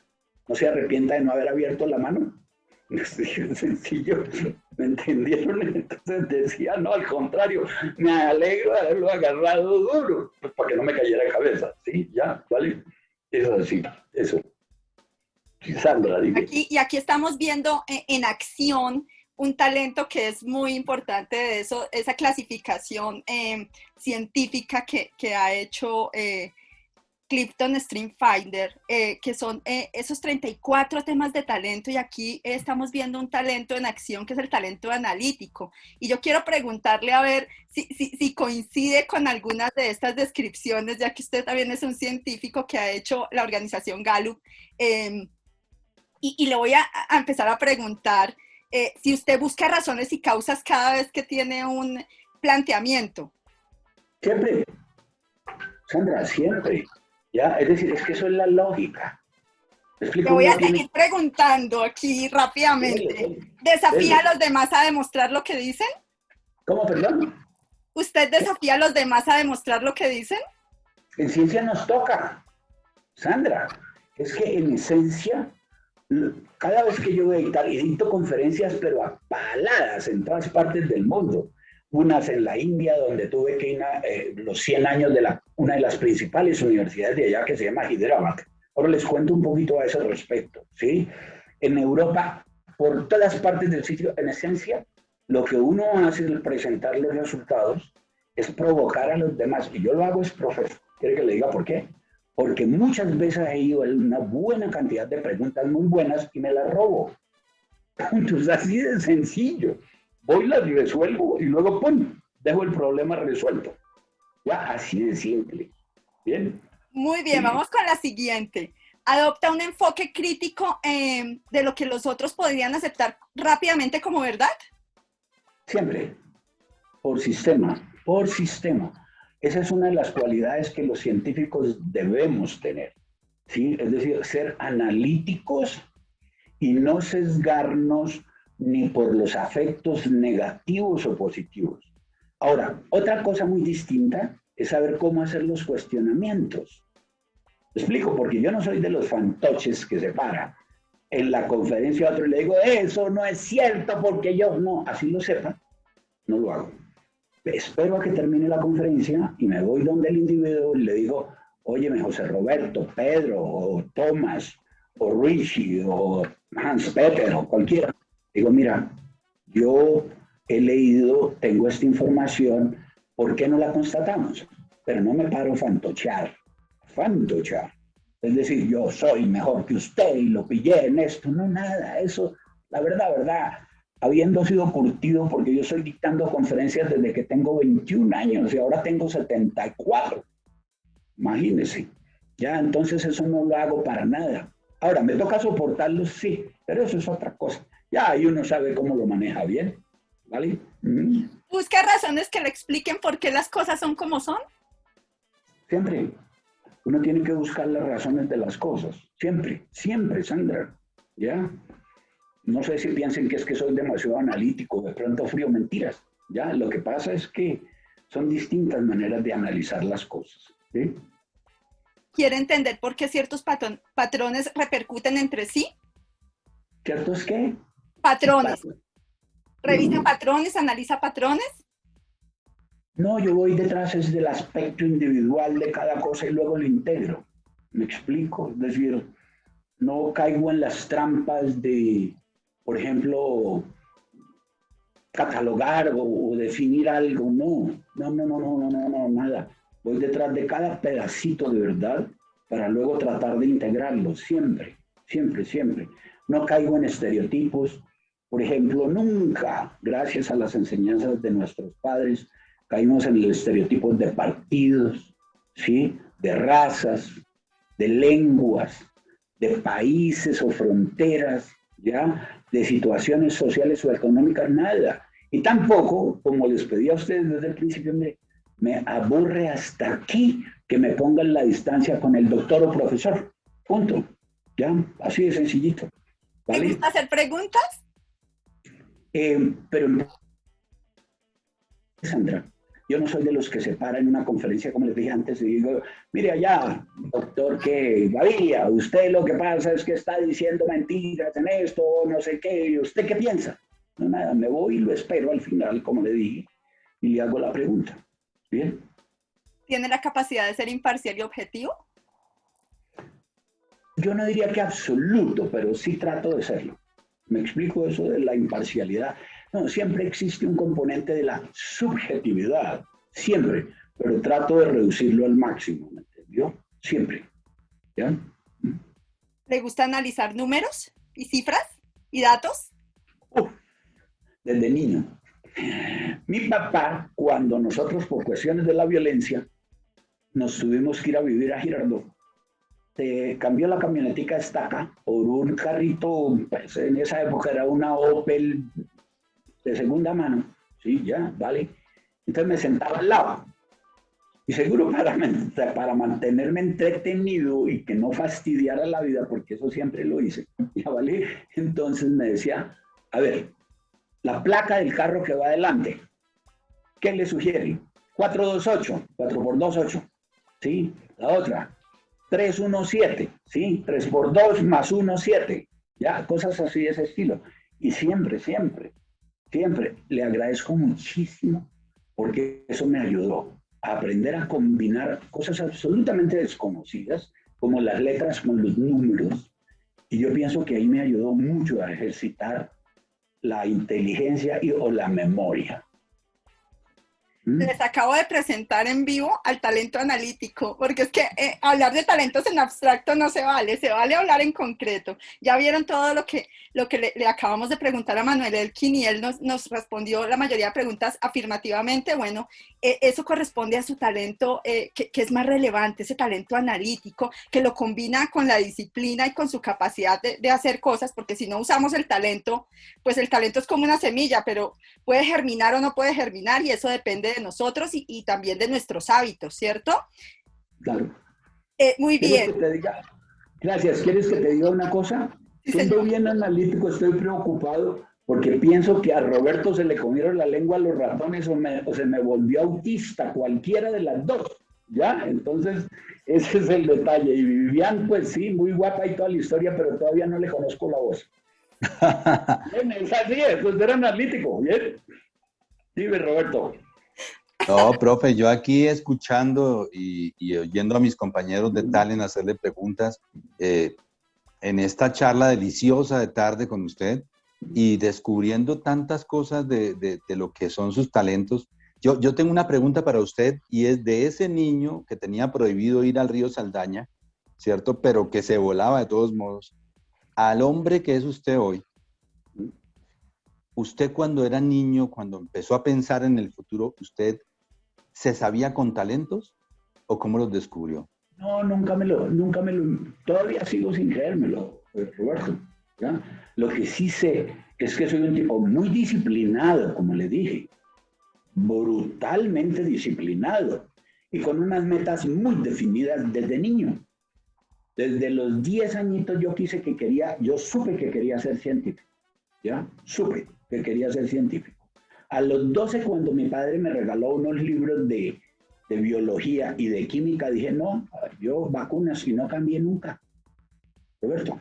¿no se arrepienta de no haber abierto la mano? Sencillo, ¿me entendieron? Entonces decía, no, al contrario, me alegro de haberlo agarrado duro, pues para que no me cayera de cabeza, ¿sí? Ya, ¿vale? Eso así, eso. Sandra, dime. Aquí estamos viendo en acción un talento que es muy importante de eso, esa clasificación científica que ha hecho Clifton Streamfinder, que son esos 34 temas de talento, y aquí estamos viendo un talento en acción que es el talento analítico. Y yo quiero preguntarle a ver si coincide con algunas de estas descripciones, ya que usted también es un científico que ha hecho la organización Gallup, y le voy a empezar a preguntar si usted busca razones y causas cada vez que tiene un planteamiento. Siempre, Sandra, siempre. ¿Ya? Es decir, es que eso es la lógica. Te voy a seguir preguntando aquí rápidamente. ¿Desafía a los demás a demostrar lo que dicen? ¿Cómo, perdón? ¿Usted desafía a los demás a demostrar lo que dicen? En ciencia nos toca, Sandra. Es que en esencia, cada vez que yo voy a dictar, edito conferencias, pero a paladas en todas partes del mundo. Unas en la India, donde tuve que ir los 100 años de una de las principales universidades de allá, que se llama Hyderabad. Ahora les cuento un poquito a ese respecto, ¿sí? En Europa, por todas partes del sitio, en esencia, lo que uno hace es presentar los resultados es provocar a los demás. Y yo lo hago es, profesor. ¿Quiere que le diga por qué? Porque muchas veces he ido a una buena cantidad de preguntas muy buenas y me las robo. Entonces, así de sencillo. Voy, las resuelvo y luego, ¡pum!, dejo el problema resuelto. Ya, así de simple. Bien. Muy bien, vamos con la siguiente. Adopta un enfoque crítico de lo que los otros podrían aceptar rápidamente como verdad. Siempre. Por sistema. Por sistema. Esa es una de las cualidades que los científicos debemos tener. ¿Sí? Es decir, ser analíticos y no sesgarnos ni por los afectos negativos o positivos. Ahora, otra cosa muy distinta es saber cómo hacer los cuestionamientos. Te explico, porque yo no soy de los fantoches que se para en la conferencia a otro y le digo, eso no es cierto porque yo no, así lo sepa, no lo hago. Espero a que termine la conferencia y me voy donde el individuo y le digo, óyeme, José Roberto, Pedro, o Tomás, o Richie, o Hans Peter, o cualquiera. Digo, mira, yo he leído, tengo esta información, ¿por qué no la constatamos? Pero no me paro a fantochar. Es decir, yo soy mejor que usted y lo pillé en esto. No, nada, eso, la verdad, habiendo sido curtido, porque yo estoy dictando conferencias desde que tengo 21 años y ahora tengo 74. Imagínense. Ya, entonces eso no lo hago para nada. Ahora, ¿me toca soportarlo? Sí, pero eso es otra cosa. Ya ahí uno sabe cómo lo maneja bien, ¿vale? Busca razones que le expliquen por qué las cosas son como son. Siempre. Uno tiene que buscar las razones de las cosas. Siempre, siempre, Sandra. ¿Ya? No sé si piensen que es que soy demasiado analítico, de pronto frío, mentiras. ¿Ya? Lo que pasa es que son distintas maneras de analizar las cosas. ¿Sí? ¿Quiere entender por qué ciertos patrones repercuten entre sí? ¿Ciertos qué? Patrones. ¿Revisa patrones, analiza patrones? No, yo voy detrás es del aspecto individual de cada cosa y luego lo integro. ¿Me explico? Es decir, no caigo en las trampas de, por ejemplo, catalogar o definir algo. No, nada. Voy detrás de cada pedacito de verdad para luego tratar de integrarlo. Siempre. No caigo en estereotipos. Por ejemplo, nunca, gracias a las enseñanzas de nuestros padres, caímos en los estereotipos de partidos, ¿sí? De razas, de lenguas, de países o fronteras, ¿ya? De situaciones sociales o económicas, nada. Y tampoco, como les pedí a ustedes desde el principio, me aburre hasta aquí que me pongan la distancia con el doctor o profesor. Punto. ¿Ya? Así de sencillito. ¿Vale? ¿Te gusta hacer preguntas? Pero, Sandra, yo no soy de los que se paran en una conferencia, como les dije antes, y digo, mire allá, doctor, que Gaviria, usted lo que pasa es que está diciendo mentiras en esto, no sé qué, ¿usted qué piensa? No, nada, me voy y lo espero al final, como le dije, y le hago la pregunta. ¿Bien? ¿Tiene la capacidad de ser imparcial y objetivo? Yo no diría que absoluto, pero sí trato de serlo. ¿Me explico eso de la imparcialidad? No, siempre existe un componente de la subjetividad, siempre, pero trato de reducirlo al máximo, ¿me entendió? Siempre. ¿Ya? ¿Le gusta analizar números y cifras y datos? Desde niño. Mi papá, cuando nosotros por cuestiones de la violencia nos tuvimos que ir a vivir a Girardot, cambió la camionetica estaca por un carrito, pues en esa época era una Opel de segunda mano, sí, ya, vale. Entonces me sentaba al lado. Y seguro para mantenerme entretenido y que no fastidiara la vida, porque eso siempre lo hice, ya, vale. Entonces me decía, a ver, la placa del carro que va adelante, ¿qué le sugiere? 428, 4x2, 8, ¿sí? La otra, 317, ¿sí? 3x2 más 1, 7, ya, cosas así de ese estilo. Y siempre le agradezco muchísimo porque eso me ayudó a aprender a combinar cosas absolutamente desconocidas, como las letras con los números. Y yo pienso que ahí me ayudó mucho a ejercitar la inteligencia o la memoria. Les acabo de presentar en vivo al talento analítico, porque es que hablar de talentos en abstracto no se vale hablar en concreto. Ya vieron todo lo que le acabamos de preguntar a Manuel Elkin y él nos respondió la mayoría de preguntas afirmativamente. Bueno, eso corresponde a su talento que es más relevante, ese talento analítico, que lo combina con la disciplina y con su capacidad de hacer cosas, porque si no usamos el talento, pues el talento es como una semilla, pero puede germinar o no puede germinar y eso depende de nosotros y también de nuestros hábitos, ¿cierto? Claro. Muy bien. Gracias. ¿Quieres que te diga una cosa? Sí, Siendo señor. bien analítico, estoy preocupado porque pienso que a Roberto se le comieron la lengua a los ratones o se me volvió autista, cualquiera de las dos, ¿ya? Entonces, ese es el detalle. Y Vivian, pues sí, muy guapa y toda la historia, pero todavía no le conozco la voz. Bien, es así, pues era analítico, ¿bien? Dime, Roberto. No, profe, yo aquí escuchando y oyendo a mis compañeros de Talent hacerle preguntas en esta charla deliciosa de tarde con usted y descubriendo tantas cosas de lo que son sus talentos. Yo tengo una pregunta para usted y es de ese niño que tenía prohibido ir al río Saldaña, ¿cierto? Pero que se volaba de todos modos, al hombre que es usted hoy. Usted cuando era niño, cuando empezó a pensar en el futuro, ¿usted se sabía con talentos o cómo los descubrió? No, todavía sigo sin creérmelo, Roberto, ¿ya? Lo que sí sé es que soy un tipo muy disciplinado, como le dije, brutalmente disciplinado y con unas metas muy definidas desde niño. Desde los 10 añitos yo supe que quería ser científico, ¿ya? Supe que quería ser científico. A los 12, cuando mi padre me regaló unos libros de biología y de química, dije, no, yo vacunas y no cambié nunca. Roberto,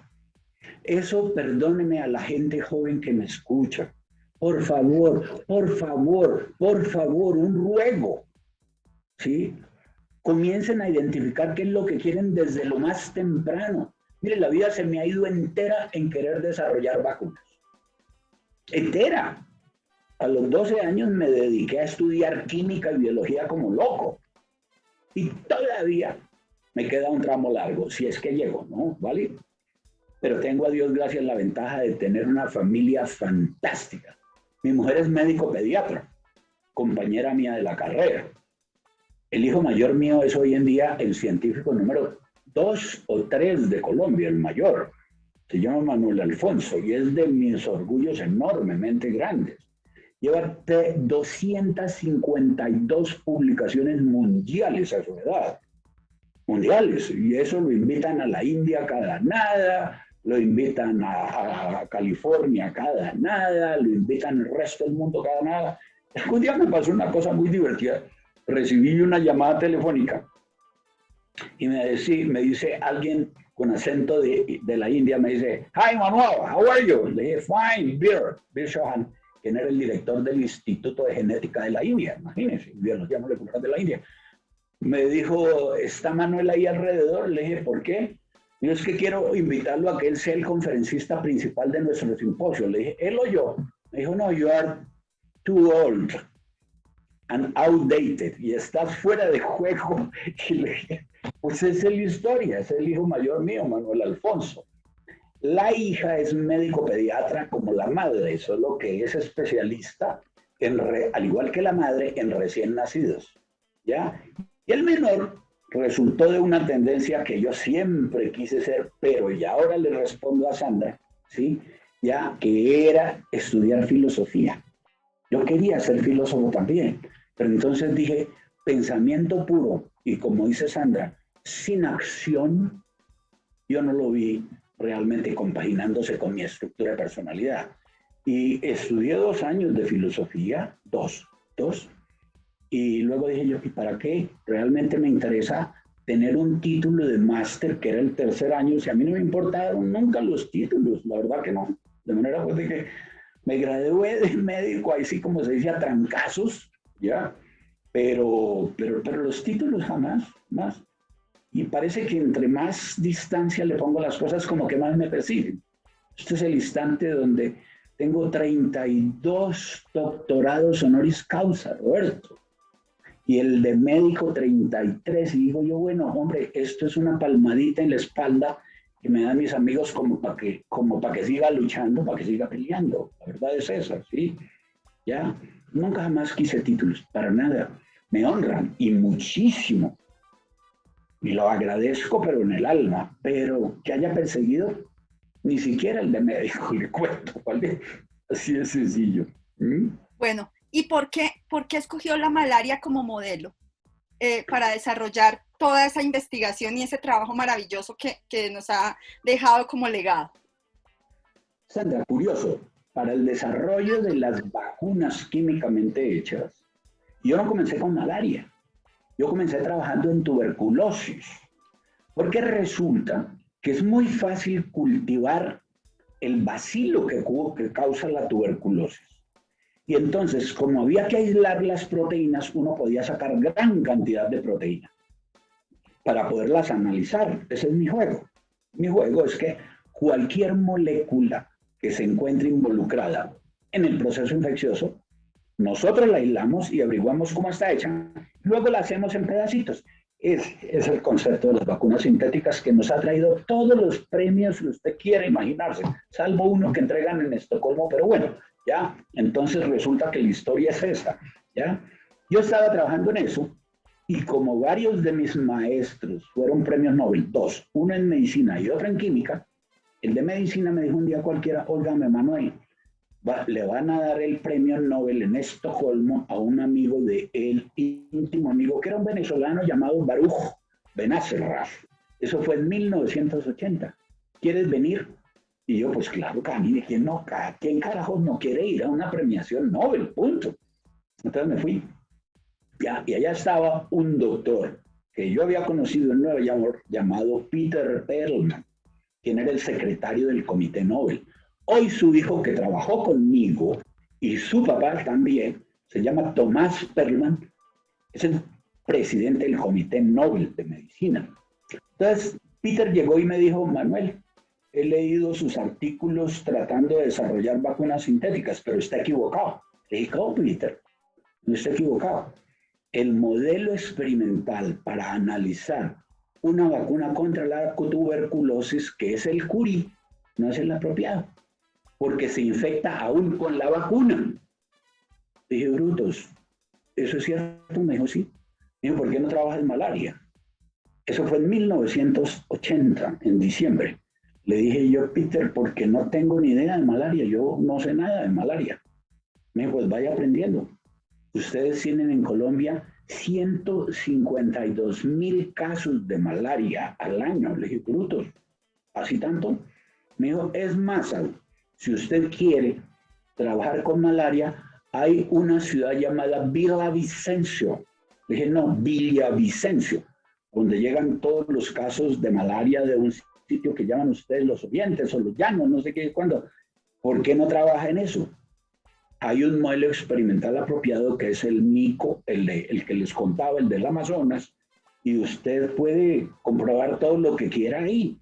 eso perdóneme a la gente joven que me escucha. Por favor, un ruego, ¿sí? Comiencen a identificar qué es lo que quieren desde lo más temprano. Mire, la vida se me ha ido entera en querer desarrollar vacunas. Entera. A los 12 años me dediqué a estudiar química y biología como loco. Y todavía me queda un tramo largo, si es que llego, ¿no? ¿Vale? Pero tengo a Dios gracias la ventaja de tener una familia fantástica. Mi mujer es médico pediatra, compañera mía de la carrera. El hijo mayor mío es hoy en día el científico número 2 o 3 de Colombia, el mayor. Se llama Manuel Alfonso y es de mis orgullos enormemente grandes. Lleva 252 publicaciones mundiales a su edad. Mundiales. Y eso lo invitan a la India cada nada, lo invitan a California cada nada, lo invitan al resto del mundo cada nada. Un día me pasó una cosa muy divertida. Recibí una llamada telefónica y me dice alguien con acento de la India, me dice, "Hi Manuel, how are you?" Le dije, "Fine, Bir Chauhan", quien era el director del Instituto de Genética de la India, imagínense, biología molecular de la India. Me dijo, ¿está Manuel ahí alrededor? Le dije, ¿por qué? Yo es que quiero invitarlo a que él sea el conferencista principal de nuestro simposio. Le dije, ¿él o yo? Me dijo, no, you are too old and outdated, y estás fuera de juego. Y le dije, pues esa es la historia, es el hijo mayor mío, Manuel Alfonso. La hija es médico pediatra como la madre, solo que es especialista, al igual que la madre, en recién nacidos, ¿ya? Y el menor resultó de una tendencia que yo siempre quise ser, pero y ahora le respondo a Sandra, ¿sí? Ya que era estudiar filosofía. Yo quería ser filósofo también, pero entonces dije, pensamiento puro, y como dice Sandra, sin acción, yo no lo vi realmente compaginándose con mi estructura de personalidad. Y estudié 2 años de filosofía, dos, y luego dije yo, ¿y para qué? Realmente me interesa tener un título de máster, que era el 3er año, o sea, a mí no me importaron nunca los títulos, la verdad que no, de manera pues de que me gradué de médico, ahí sí como se dice, a trancazos, ¿ya? Pero los títulos jamás, más. Y parece que entre más distancia le pongo las cosas, como que más me persiguen. Este es el instante donde tengo 32 doctorados honoris causa, Roberto. y el de médico 33. Y digo yo, bueno, hombre, esto es una palmadita en la espalda que me dan mis amigos como para que siga luchando, para que siga peleando. La verdad es esa, ¿sí? Ya, nunca jamás quise títulos, para nada. Me honran y muchísimo. Y lo agradezco, pero en el alma. Pero que haya perseguido, ni siquiera el de médico, le cuento, ¿vale? Así de sencillo. ¿Mm? Bueno, ¿y por qué escogió la malaria como modelo para desarrollar toda esa investigación y ese trabajo maravilloso que nos ha dejado como legado? Sandra, curioso, para el desarrollo de las vacunas químicamente hechas, yo no comencé con malaria, yo comencé trabajando en tuberculosis, porque resulta que es muy fácil cultivar el bacilo que causa la tuberculosis. Y entonces, como había que aislar las proteínas, uno podía sacar gran cantidad de proteínas para poderlas analizar. Ese es mi juego. Mi juego es que cualquier molécula que se encuentre involucrada en el proceso infeccioso, nosotros la aislamos y averiguamos cómo está hecha, luego la hacemos en pedacitos. Es el concepto de las vacunas sintéticas que nos ha traído todos los premios que usted quiera imaginarse, salvo uno que entregan en Estocolmo, pero bueno, ya, entonces resulta que la historia es esa, ya. Yo estaba trabajando en eso y como varios de mis maestros fueron premios Nobel, dos, uno en medicina y otro en química, el de medicina me dijo un día cualquiera, óigame Manuel, le van a dar el premio Nobel en Estocolmo a un amigo de él, íntimo amigo, que era un venezolano llamado Baruch Benacerraf. Eso fue en 1980. ¿Quieres venir? Y yo, pues claro, Camille, ¿quién carajos no quiere ir a una premiación Nobel? Punto. Entonces me fui. Ya, y allá estaba un doctor que yo había conocido en Nueva York llamado Peter Perlman, quien era el secretario del Comité Nobel. Hoy su hijo, que trabajó conmigo, y su papá también, se llama Tomás Perlman, es el presidente del Comité Nobel de Medicina. Entonces, Peter llegó y me dijo, Manuel, he leído sus artículos tratando de desarrollar vacunas sintéticas, pero está equivocado. Le dije, ¿cómo, Peter? No está equivocado. El modelo experimental para analizar una vacuna contra la tuberculosis, que es el Curie, no es el apropiado, porque se infecta aún con la vacuna. Dije, brutos, ¿eso es cierto? Me dijo, sí. Me dijo, ¿por qué no trabajas en malaria? Eso fue en 1980, en diciembre. Le dije yo, Peter, porque no tengo ni idea de malaria, yo no sé nada de malaria. Me dijo, pues vaya aprendiendo. Ustedes tienen en Colombia 152,000 casos de malaria al año. Le dije, brutos, ¿así tanto? Me dijo, es más, si usted quiere trabajar con malaria, hay una ciudad llamada Villavicencio. Le dije, no, Villavicencio, donde llegan todos los casos de malaria de un sitio que llaman ustedes los orientes o los llanos, no sé qué, cuándo. ¿Por qué no trabaja en eso? Hay un modelo experimental apropiado que es el MICO, el que les contaba, el del Amazonas, y usted puede comprobar todo lo que quiera ahí.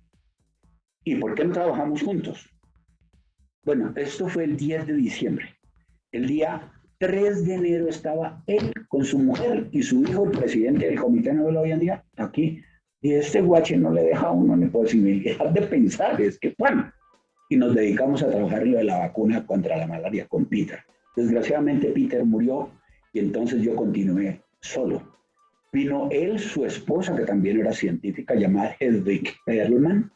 ¿Y por qué no trabajamos juntos? Bueno, esto fue el 10 de diciembre. El día 3 de enero estaba él con su mujer y su hijo, el presidente del Comité Nobel hoy en día, aquí. Y este guache no le deja a uno ni posibilidad de pensar, es que bueno. Y nos dedicamos a trabajar en lo de la vacuna contra la malaria con Peter. Desgraciadamente Peter murió y entonces yo continué solo. Vino él, su esposa, que también era científica, llamada Hedwig Perlman,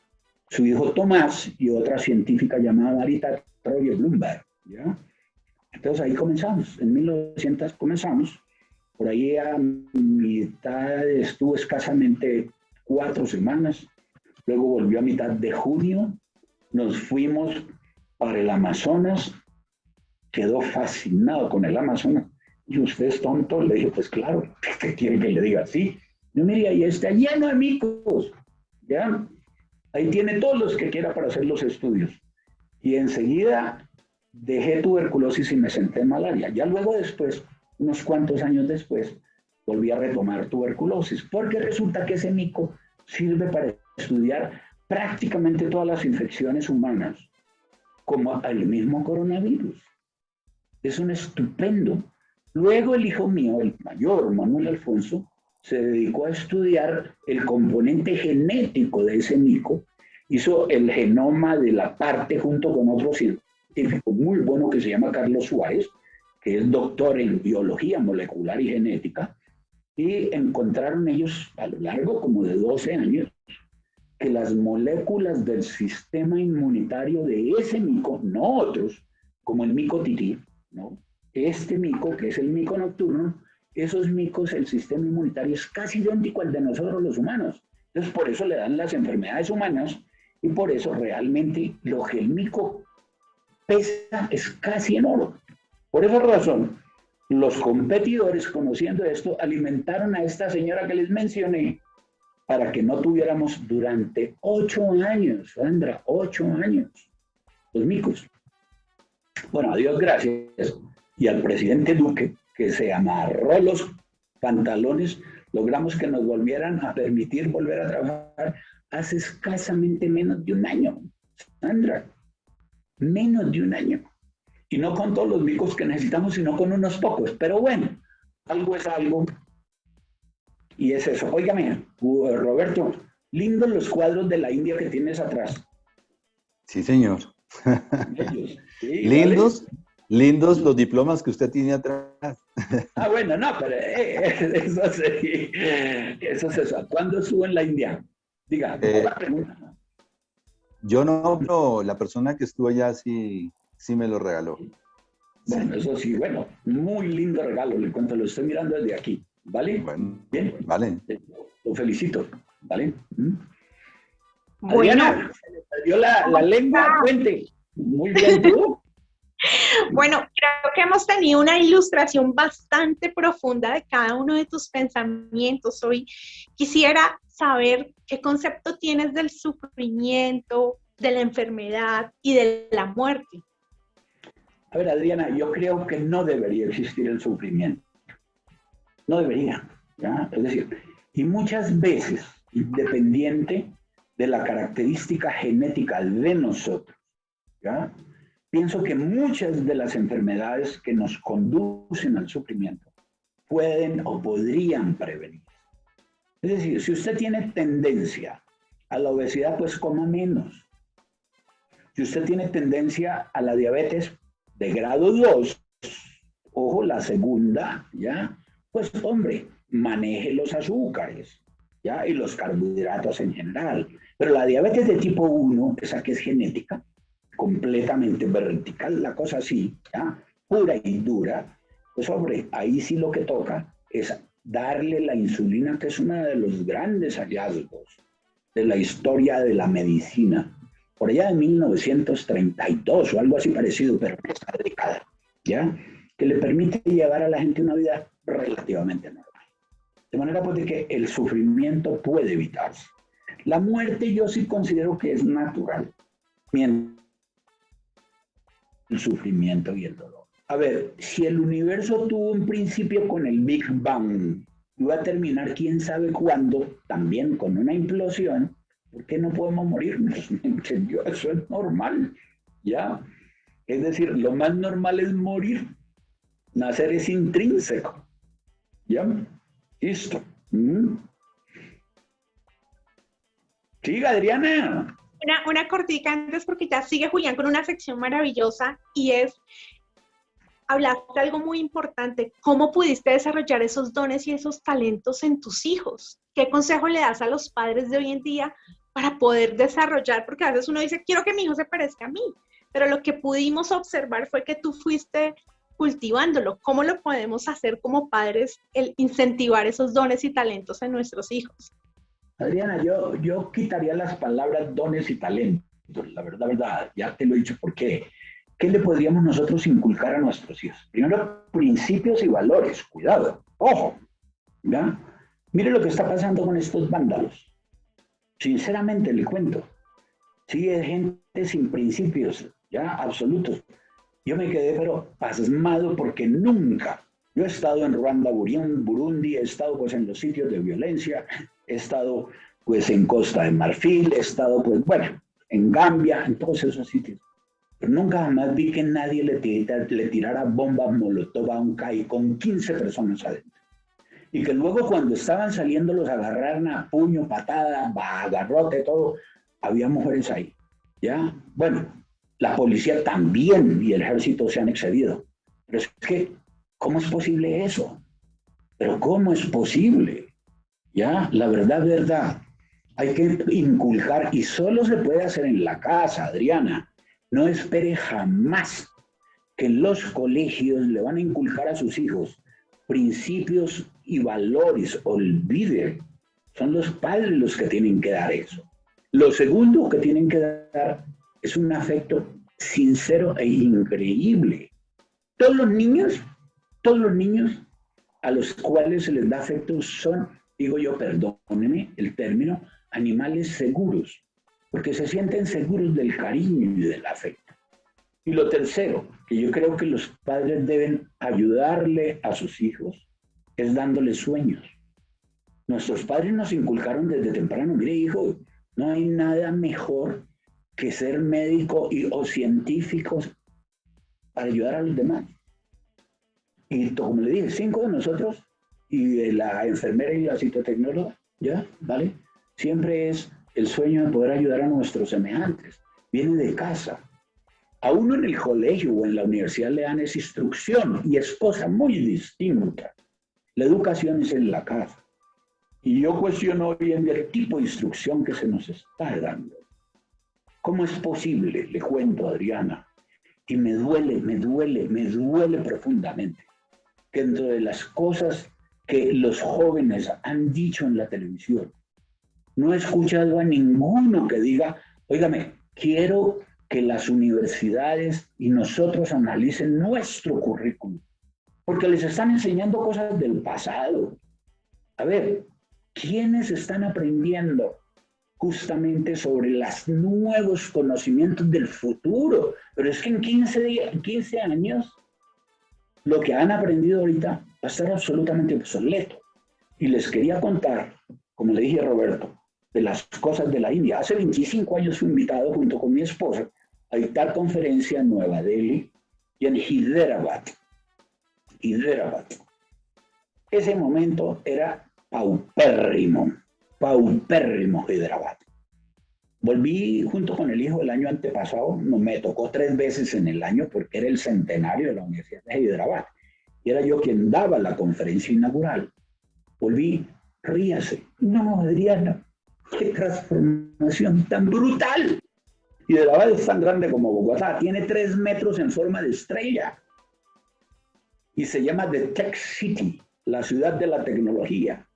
su hijo Tomás y otra científica llamada Marita Troye Bloomberg, ¿ya? Entonces ahí comenzamos, en 1900 comenzamos, por ahí a mitad estuvo escasamente 4 semanas, luego volvió a mitad de junio, nos fuimos para el Amazonas, quedó fascinado con el Amazonas, y usted es tonto, le dije, pues claro, ¿qué quiere que le diga así? Yo mire, ahí está lleno de micos, ¿ya? Ahí tiene todos los que quiera para hacer los estudios. Y enseguida dejé tuberculosis y me senté en malaria. Ya luego después, unos cuantos años después, volví a retomar tuberculosis, porque resulta que ese mico sirve para estudiar prácticamente todas las infecciones humanas, como el mismo coronavirus. Es un estupendo Luego el hijo mío, el mayor, Manuel Alfonso, se dedicó a estudiar el componente genético de ese mico, hizo el genoma de la parte junto con otro científico muy bueno que se llama Carlos Suárez, que es doctor en biología molecular y genética, y encontraron ellos a lo largo como de 12 años que las moléculas del sistema inmunitario de ese mico, no otros, como el mico tití, ¿no? Este mico, que es el mico nocturno, esos micos, el sistema inmunitario es casi idéntico al de nosotros los humanos. Entonces, por eso le dan las enfermedades humanas y por eso realmente lo que el mico pesa es casi en oro. Por esa razón, los competidores, conociendo esto, alimentaron a esta señora que les mencioné para que no tuviéramos durante 8 años, Sandra, 8 años, los micos. Bueno, a Dios gracias, y al presidente Duque, que se amarró los pantalones, logramos que nos volvieran a permitir volver a trabajar hace escasamente menos de un año, Sandra, menos de un año. Y no con todos los micos que necesitamos, sino con unos pocos. Pero bueno, algo es algo. Y es eso. Óigame, Roberto, lindos los cuadros de la India que tienes atrás. Sí, señor. Sí, lindos, ¿vale? Lindos los diplomas que usted tiene atrás. Ah, bueno, no, pero eso sí. Eso es eso. ¿Cuándo estuvo en la India? Diga, la pregunta. Yo no, pero la persona que estuvo allá sí me lo regaló. Bueno, eso sí, bueno, muy lindo regalo, le cuento, lo estoy mirando desde aquí, ¿vale? Bueno, bien, vale. Lo felicito, ¿vale? Bueno. Adriana, se le perdió la lengua, cuente. Muy bien, ¿tú? Bueno, creo que hemos tenido una ilustración bastante profunda de cada uno de tus pensamientos. Hoy quisiera saber qué concepto tienes del sufrimiento, de la enfermedad y de la muerte. A ver, Adriana, yo creo que no debería existir el sufrimiento. No debería, ¿ya? Es decir, y muchas veces, independiente de la característica genética de nosotros, ¿ya? Pienso que muchas de las enfermedades que nos conducen al sufrimiento pueden o podrían prevenir. Es decir, si usted tiene tendencia a la obesidad, pues coma menos. Si usted tiene tendencia a la diabetes de grado 2, ojo, la segunda, ¿ya? Pues, hombre, maneje los azúcares, ¿ya? Y los carbohidratos en general. Pero la diabetes de tipo 1, esa que es genética, completamente vertical, la cosa así, ¿ya? Pura y dura, pues, hombre, ahí sí lo que toca es darle la insulina, que es uno de los grandes hallazgos de la historia de la medicina, por allá de 1932 o algo así parecido, pero en esta década, ¿ya? Que le permite llevar a la gente una vida relativamente normal. De manera pues de que el sufrimiento puede evitarse. La muerte yo sí considero que es natural, mientras el sufrimiento y el dolor. A ver, si el universo tuvo un principio con el Big Bang y va a terminar quién sabe cuándo, también con una implosión, ¿por qué no podemos morirnos? ¿Me entendió? Eso es normal, ¿ya? Es decir, lo más normal es morir. Nacer es intrínseco, ¿ya? Listo. Siga, Adriana. Una cortica antes porque ya sigue Julián con una sección maravillosa y es, hablaste algo muy importante, ¿cómo pudiste desarrollar esos dones y esos talentos en tus hijos? ¿Qué consejo le das a los padres de hoy en día para poder desarrollar? Porque a veces uno dice, quiero que mi hijo se parezca a mí, pero lo que pudimos observar fue que tú fuiste cultivándolo. ¿Cómo lo podemos hacer como padres, el incentivar esos dones y talentos en nuestros hijos? Adriana, yo quitaría las palabras dones y talentos, la verdad, ya te lo he dicho, ¿por qué? ¿Qué le podríamos nosotros inculcar a nuestros hijos? Primero, principios y valores, cuidado, ojo, ¿ya? Mire lo que está pasando con estos vándalos. Sinceramente le cuento, sí, es gente sin principios, ya, absolutos. Yo me quedé, pero pasmado porque nunca, yo he estado en Ruanda, Burundi, he estado pues en los sitios de violencia, he estado pues en Costa de Marfil, he estado pues, bueno, en Gambia, en todos esos sitios. Pero nunca jamás vi que nadie le tirara bombas molotov a un CAI con 15 personas adentro. Y que luego cuando estaban saliendo los agarraron a puño, patada, agarrote, todo, había mujeres ahí. ¿Ya? Bueno, la policía también y el ejército se han excedido. Pero es que, ¿cómo es posible eso? Pero ¿cómo es posible? ¿Ya? La verdad. Hay que inculcar y solo se puede hacer en la casa, Adriana. No espere jamás que en los colegios le van a inculcar a sus hijos principios y valores. Olvide, son los padres los que tienen que dar eso. Lo segundo que tienen que dar es un afecto sincero e increíble. Todos los niños a los cuales se les da afecto son, digo yo, perdónenme el término, animales seguros, porque se sienten seguros del cariño y del afecto. Y lo tercero, que yo creo que los padres deben ayudarle a sus hijos, es dándoles sueños. Nuestros padres nos inculcaron desde temprano, mire hijo, no hay nada mejor que ser médico o científico para ayudar a los demás. Y como le dije, 5 de nosotros y de la enfermera y la citotecnóloga, ¿ya? ¿Vale? Siempre es el sueño de poder ayudar a nuestros semejantes. Viene de casa. A uno en el colegio o en la universidad le dan esa instrucción y es cosa muy distinta. La educación es en la casa. Y yo cuestiono hoy en día el tipo de instrucción que se nos está dando. ¿Cómo es posible? Le cuento, Adriana, y me duele profundamente que dentro de las cosas que los jóvenes han dicho en la televisión, no he escuchado a ninguno que diga, óigame, quiero que las universidades y nosotros analicen nuestro currículum, porque les están enseñando cosas del pasado. A ver, ¿quiénes están aprendiendo justamente sobre los nuevos conocimientos del futuro? Pero es que en 15 años lo que han aprendido ahorita va a estar absolutamente obsoleto. Y les quería contar, como le dije a Roberto, de las cosas de la India. Hace 25 años fui invitado junto con mi esposa a dictar conferencia en Nueva Delhi y en Hyderabad. Ese momento era paupérrimo Hyderabad. Volví junto con el hijo el año antepasado, me tocó 3 veces en el año porque era el centenario de la Universidad de Hyderabad y era yo quien daba la conferencia inaugural. Volví, ríase. No, Adriana, qué transformación tan brutal. Hyderabad es tan grande como Bogotá, tiene 3 metros en forma de estrella y se llama The Tech City, la ciudad de la tecnología.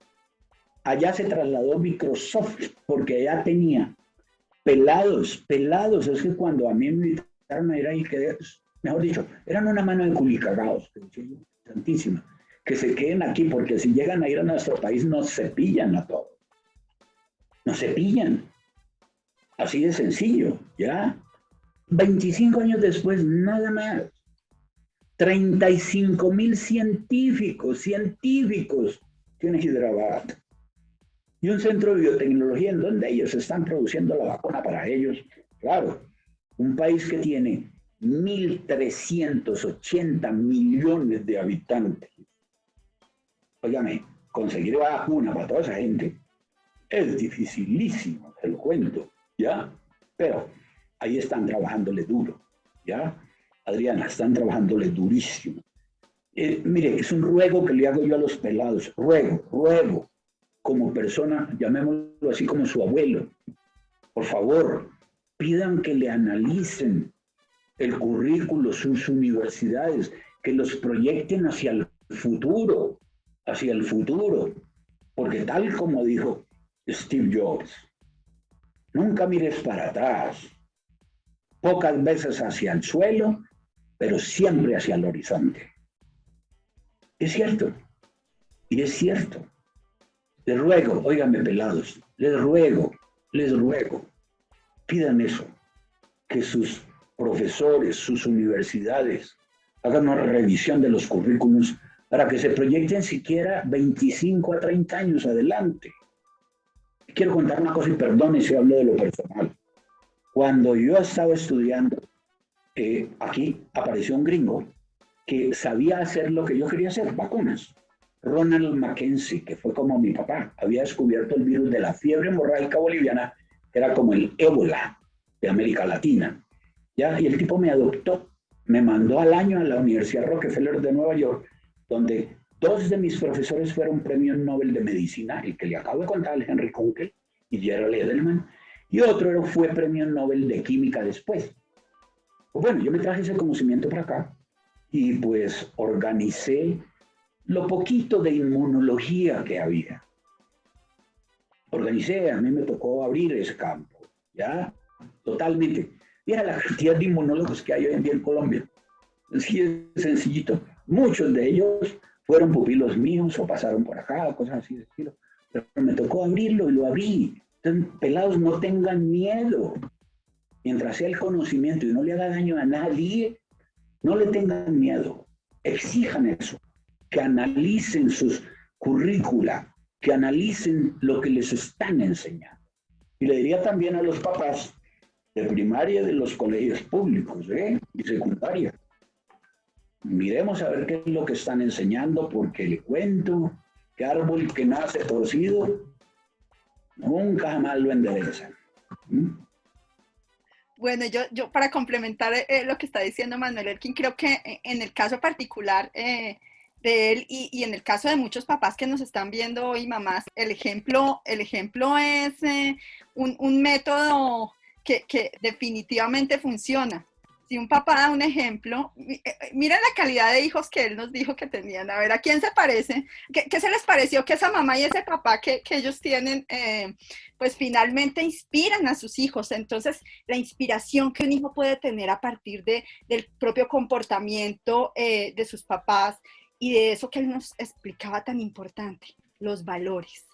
Allá se trasladó Microsoft porque allá tenía pelados, es que cuando a mí me invitaron a ir ahí, mejor dicho, eran una mano de culicagados, santísima, que se queden aquí porque si llegan a ir a nuestro país nos cepillan a todos, nos cepillan, así de sencillo, ¿ya? 25 años después, nada más, 35,000 científicos tiene Hyderabad. Y un centro de biotecnología en donde ellos están produciendo la vacuna para ellos. Claro, un país que tiene 1.380 millones de habitantes. Óigame, conseguir vacuna para toda esa gente es dificilísimo, te lo cuento, ¿ya? Pero ahí están trabajándole duro, ¿ya? Adriana, están trabajándole durísimo. Mire, es un ruego que le hago yo a los pelados, ruego. Como persona, llamémoslo así como su abuelo, por favor, pidan que le analicen el currículo, sus universidades, que los proyecten hacia el futuro, porque tal como dijo Steve Jobs, nunca mires para atrás, pocas veces hacia el suelo, pero siempre hacia el horizonte. Es cierto, y es cierto. Les ruego, óiganme pelados, les ruego, pidan eso, que sus profesores, sus universidades hagan una revisión de los currículums para que se proyecten siquiera 25 a 30 años adelante. Quiero contar una cosa y perdone si hablo de lo personal. Cuando yo estaba estudiando, aquí apareció un gringo que sabía hacer lo que yo quería hacer, vacunas. Ronald Mackenzie, que fue como mi papá, había descubierto el virus de la fiebre hemorrágica boliviana, que era como el ébola de América Latina. ¿Ya? Y el tipo me adoptó, me mandó al año a la Universidad Rockefeller de Nueva York, donde 2 de mis profesores fueron premios Nobel de Medicina, el que le acabo de contar, Henry Kunkel y Gerald Edelman, y otro fue premio Nobel de Química después. Pues bueno, yo me traje ese conocimiento para acá y pues organicé lo poquito de inmunología que había. Organicé, a mí me tocó abrir ese campo, ¿ya? Totalmente. Mira la cantidad de inmunólogos que hay hoy en día en Colombia. Sí, es sencillito. Muchos de ellos fueron pupilos míos o pasaron por acá, cosas así de estilo. Pero me tocó abrirlo y lo abrí. Entonces, pelados, no tengan miedo. Mientras sea el conocimiento y no le haga daño a nadie, no le tengan miedo. Exijan eso. Que analicen sus currícula, que analicen lo que les están enseñando. Y le diría también a los papás de primaria de los colegios públicos y secundaria. Miremos a ver qué es lo que están enseñando, porque le cuento que árbol que nace torcido nunca jamás lo enderezan. Bueno, yo para complementar lo que está diciendo Manuel Elkin, creo que en el caso particular de él y en el caso de muchos papás que nos están viendo hoy, mamás, el ejemplo es un método que definitivamente funciona. Si un papá da un ejemplo, mira la calidad de hijos que él nos dijo que tenían. A ver, ¿a quién se parece? ¿Qué se les pareció que esa mamá y ese papá que ellos tienen, pues finalmente inspiran a sus hijos? Entonces, la inspiración que un hijo puede tener a partir del propio comportamiento de sus papás y de eso que él nos explicaba tan importante, los valores.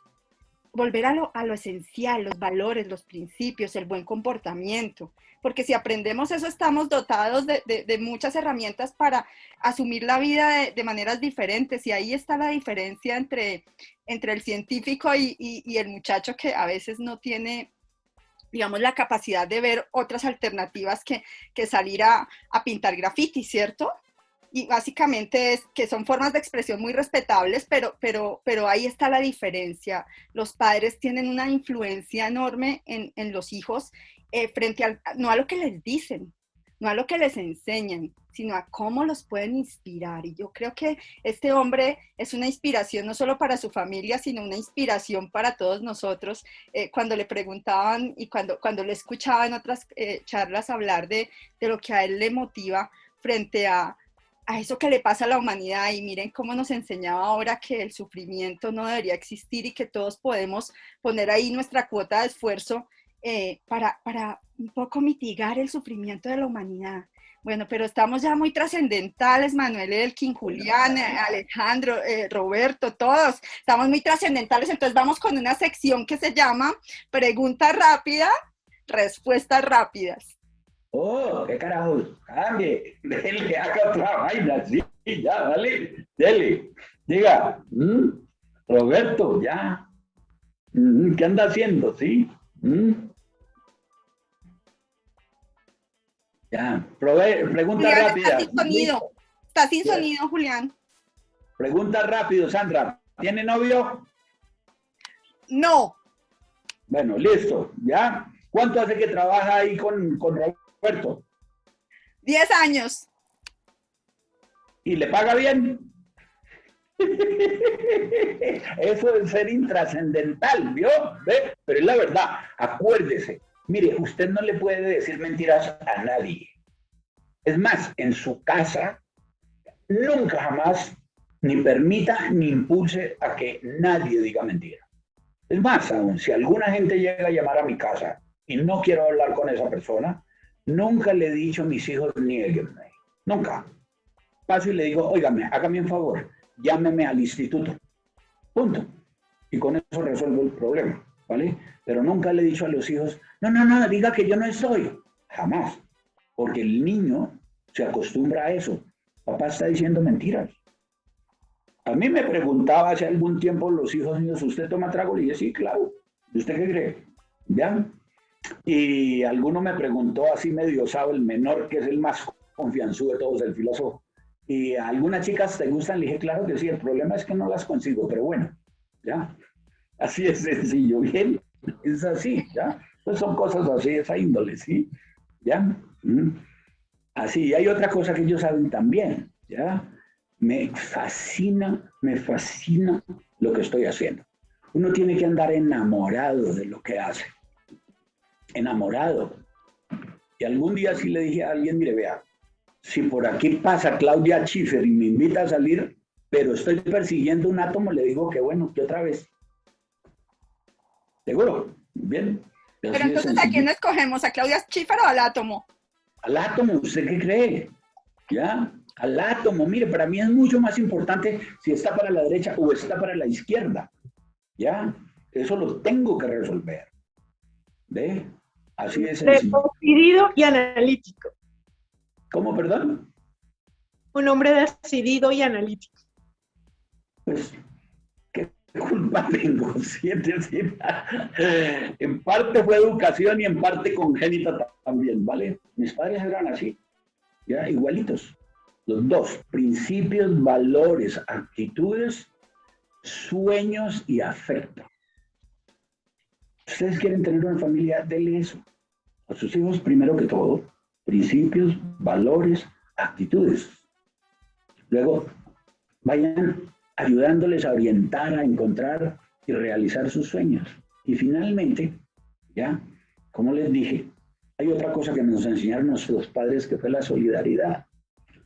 Volver a lo esencial, los valores, los principios, el buen comportamiento, porque si aprendemos eso estamos dotados de muchas herramientas para asumir la vida de maneras diferentes, y ahí está la diferencia entre el científico y el muchacho que a veces no tiene, digamos, la capacidad de ver otras alternativas que salir a pintar graffiti, ¿cierto? Y básicamente es que son formas de expresión muy respetables, pero ahí está la diferencia. Los padres tienen una influencia enorme en los hijos frente no a lo que les dicen, no a lo que les enseñan, sino a cómo los pueden inspirar. Y yo creo que este hombre es una inspiración no solo para su familia, sino una inspiración para todos nosotros. Cuando le preguntaban y cuando le escuchaba en otras charlas hablar de lo que a él le motiva frente a eso que le pasa a la humanidad, y miren cómo nos enseñaba ahora que el sufrimiento no debería existir y que todos podemos poner ahí nuestra cuota de esfuerzo para un poco mitigar el sufrimiento de la humanidad. Bueno, pero estamos ya muy trascendentales, Manuel Elkin, Julián, Alejandro, Roberto, todos, estamos muy trascendentales, entonces vamos con una sección que se llama Pregunta Rápida, Respuestas Rápidas. Oh, qué carajos, cambie, déjale, haga otra vaina, sí, ya, dale, dele, diga, Roberto, ya, ¿qué anda haciendo, sí? Ya, pregunta Julián, rápida. Está sin sonido, Julián. Pregunta rápido, Sandra, ¿tiene novio? No. Bueno, listo, ya. ¿Cuánto hace que trabaja ahí con Roberto? 10 años. ¿Y le paga bien? Eso es ser intrascendental, ¿vio? ¿Ve? Pero es la verdad. Acuérdese. Mire, usted no le puede decir mentiras a nadie. Es más, en su casa, nunca jamás ni permita ni impulse a que nadie diga mentira. Es más, aún si alguna gente llega a llamar a mi casa y no quiero hablar con esa persona, nunca le he dicho a mis hijos niéguenme. Nunca. Paso y le digo, óigame, hágame un favor, llámeme al instituto. Punto. Y con eso resuelvo el problema, ¿vale? Pero nunca le he dicho a los hijos, no, diga que yo no estoy. Jamás. Porque el niño se acostumbra a eso. Papá está diciendo mentiras. A mí me preguntaba hace algún tiempo los hijos míos, ¿usted toma trago? Le dije, sí, claro. ¿Y usted qué cree? ¿Ya? Y alguno me preguntó así medio osado, el menor, que es el más confianzudo de todos, el filósofo. ¿Y a algunas chicas te gustan? Le dije, claro que sí, el problema es que no las consigo, pero bueno, ya. Así es sencillo, bien, es así, ¿ya? Pues son cosas así, esa índole, ¿sí? ¿Ya? Así, y hay otra cosa que ellos saben también, ¿ya? Me fascina lo que estoy haciendo. Uno tiene que andar enamorado de lo que hace. Enamorado. Y algún día sí le dije a alguien, mire, vea, si por aquí pasa Claudia Schiffer y me invita a salir, pero estoy persiguiendo un átomo, le digo que bueno, que otra vez. ¿Seguro? Bien. Pero entonces, ¿a quién escogemos? ¿A Claudia Schiffer o al átomo? Al átomo, ¿usted qué cree? ¿Ya? Al átomo. Mire, para mí es mucho más importante si está para la derecha o está para la izquierda. ¿Ya? Eso lo tengo que resolver. ¿Ve? Así es sencillo. Decidido y analítico. ¿Cómo, perdón? Un hombre decidido y analítico. Pues, ¿qué culpa tengo? ¿Sí? Es decir, en parte fue educación y en parte congénita también, ¿vale? Mis padres eran así, ya, igualitos. Los dos, principios, valores, actitudes, sueños y afecto. Ustedes quieren tener una familia, denle eso. A sus hijos, primero que todo, principios, valores, actitudes. Luego, vayan ayudándoles a orientar, a encontrar y realizar sus sueños. Y finalmente, ya, como les dije, hay otra cosa que nos enseñaron nuestros padres, que fue la solidaridad.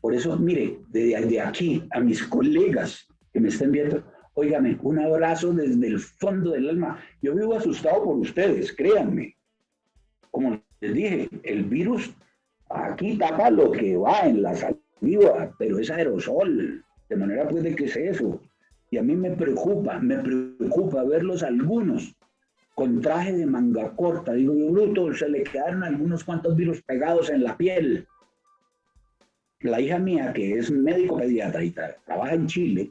Por eso, mire, desde aquí a mis colegas que me estén viendo, óigame, un abrazo desde el fondo del alma. Yo vivo asustado por ustedes, créanme. Como les dije, el virus aquí tapa lo que va en la saliva, pero es aerosol. De manera pues de que es eso. Y a mí me preocupa verlos algunos con traje de manga corta. Digo yo, bruto, se le quedaron algunos cuantos virus pegados en la piel. La hija mía, que es médico pediatra y trabaja en Chile,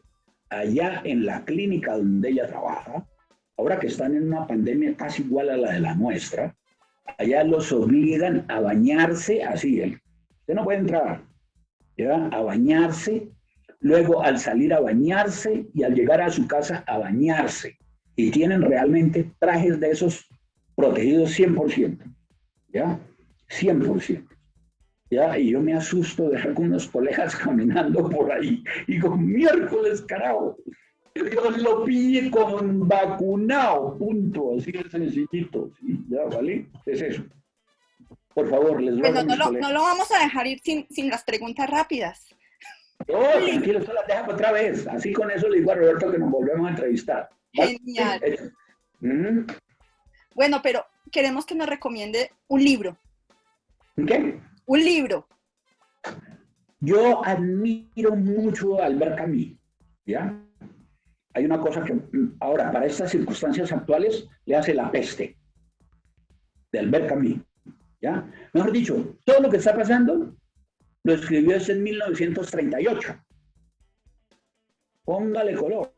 allá en la clínica donde ella trabaja, ahora que están en una pandemia casi igual a la de la nuestra, allá los obligan a bañarse así. Usted no puede entrar, ¿ya? A bañarse, luego al salir a bañarse y al llegar a su casa a bañarse. Y tienen realmente trajes de esos protegidos 100%, ¿ya? 100%. ¿Ya? Y yo me asusto de algunos colegas caminando por ahí y con miércoles, carajo, Dios lo pille con vacunado, punto, así de sencillito, ¿sí? ¿Ya, vale? Es eso. Por favor, les ruego. Bueno, no lo vamos a dejar ir sin las preguntas rápidas. No, tranquilo, esto las deja otra vez. Así con eso le digo a Roberto que nos volvemos a entrevistar. Genial. Bueno, pero queremos que nos recomiende un libro. ¿Qué? Un libro. Yo admiro mucho a Albert Camus, ¿ya? Hay una cosa que ahora, para estas circunstancias actuales, le hace La peste, de Albert Camus, ¿ya? Mejor dicho, todo lo que está pasando lo escribió en 1938. Póngale color.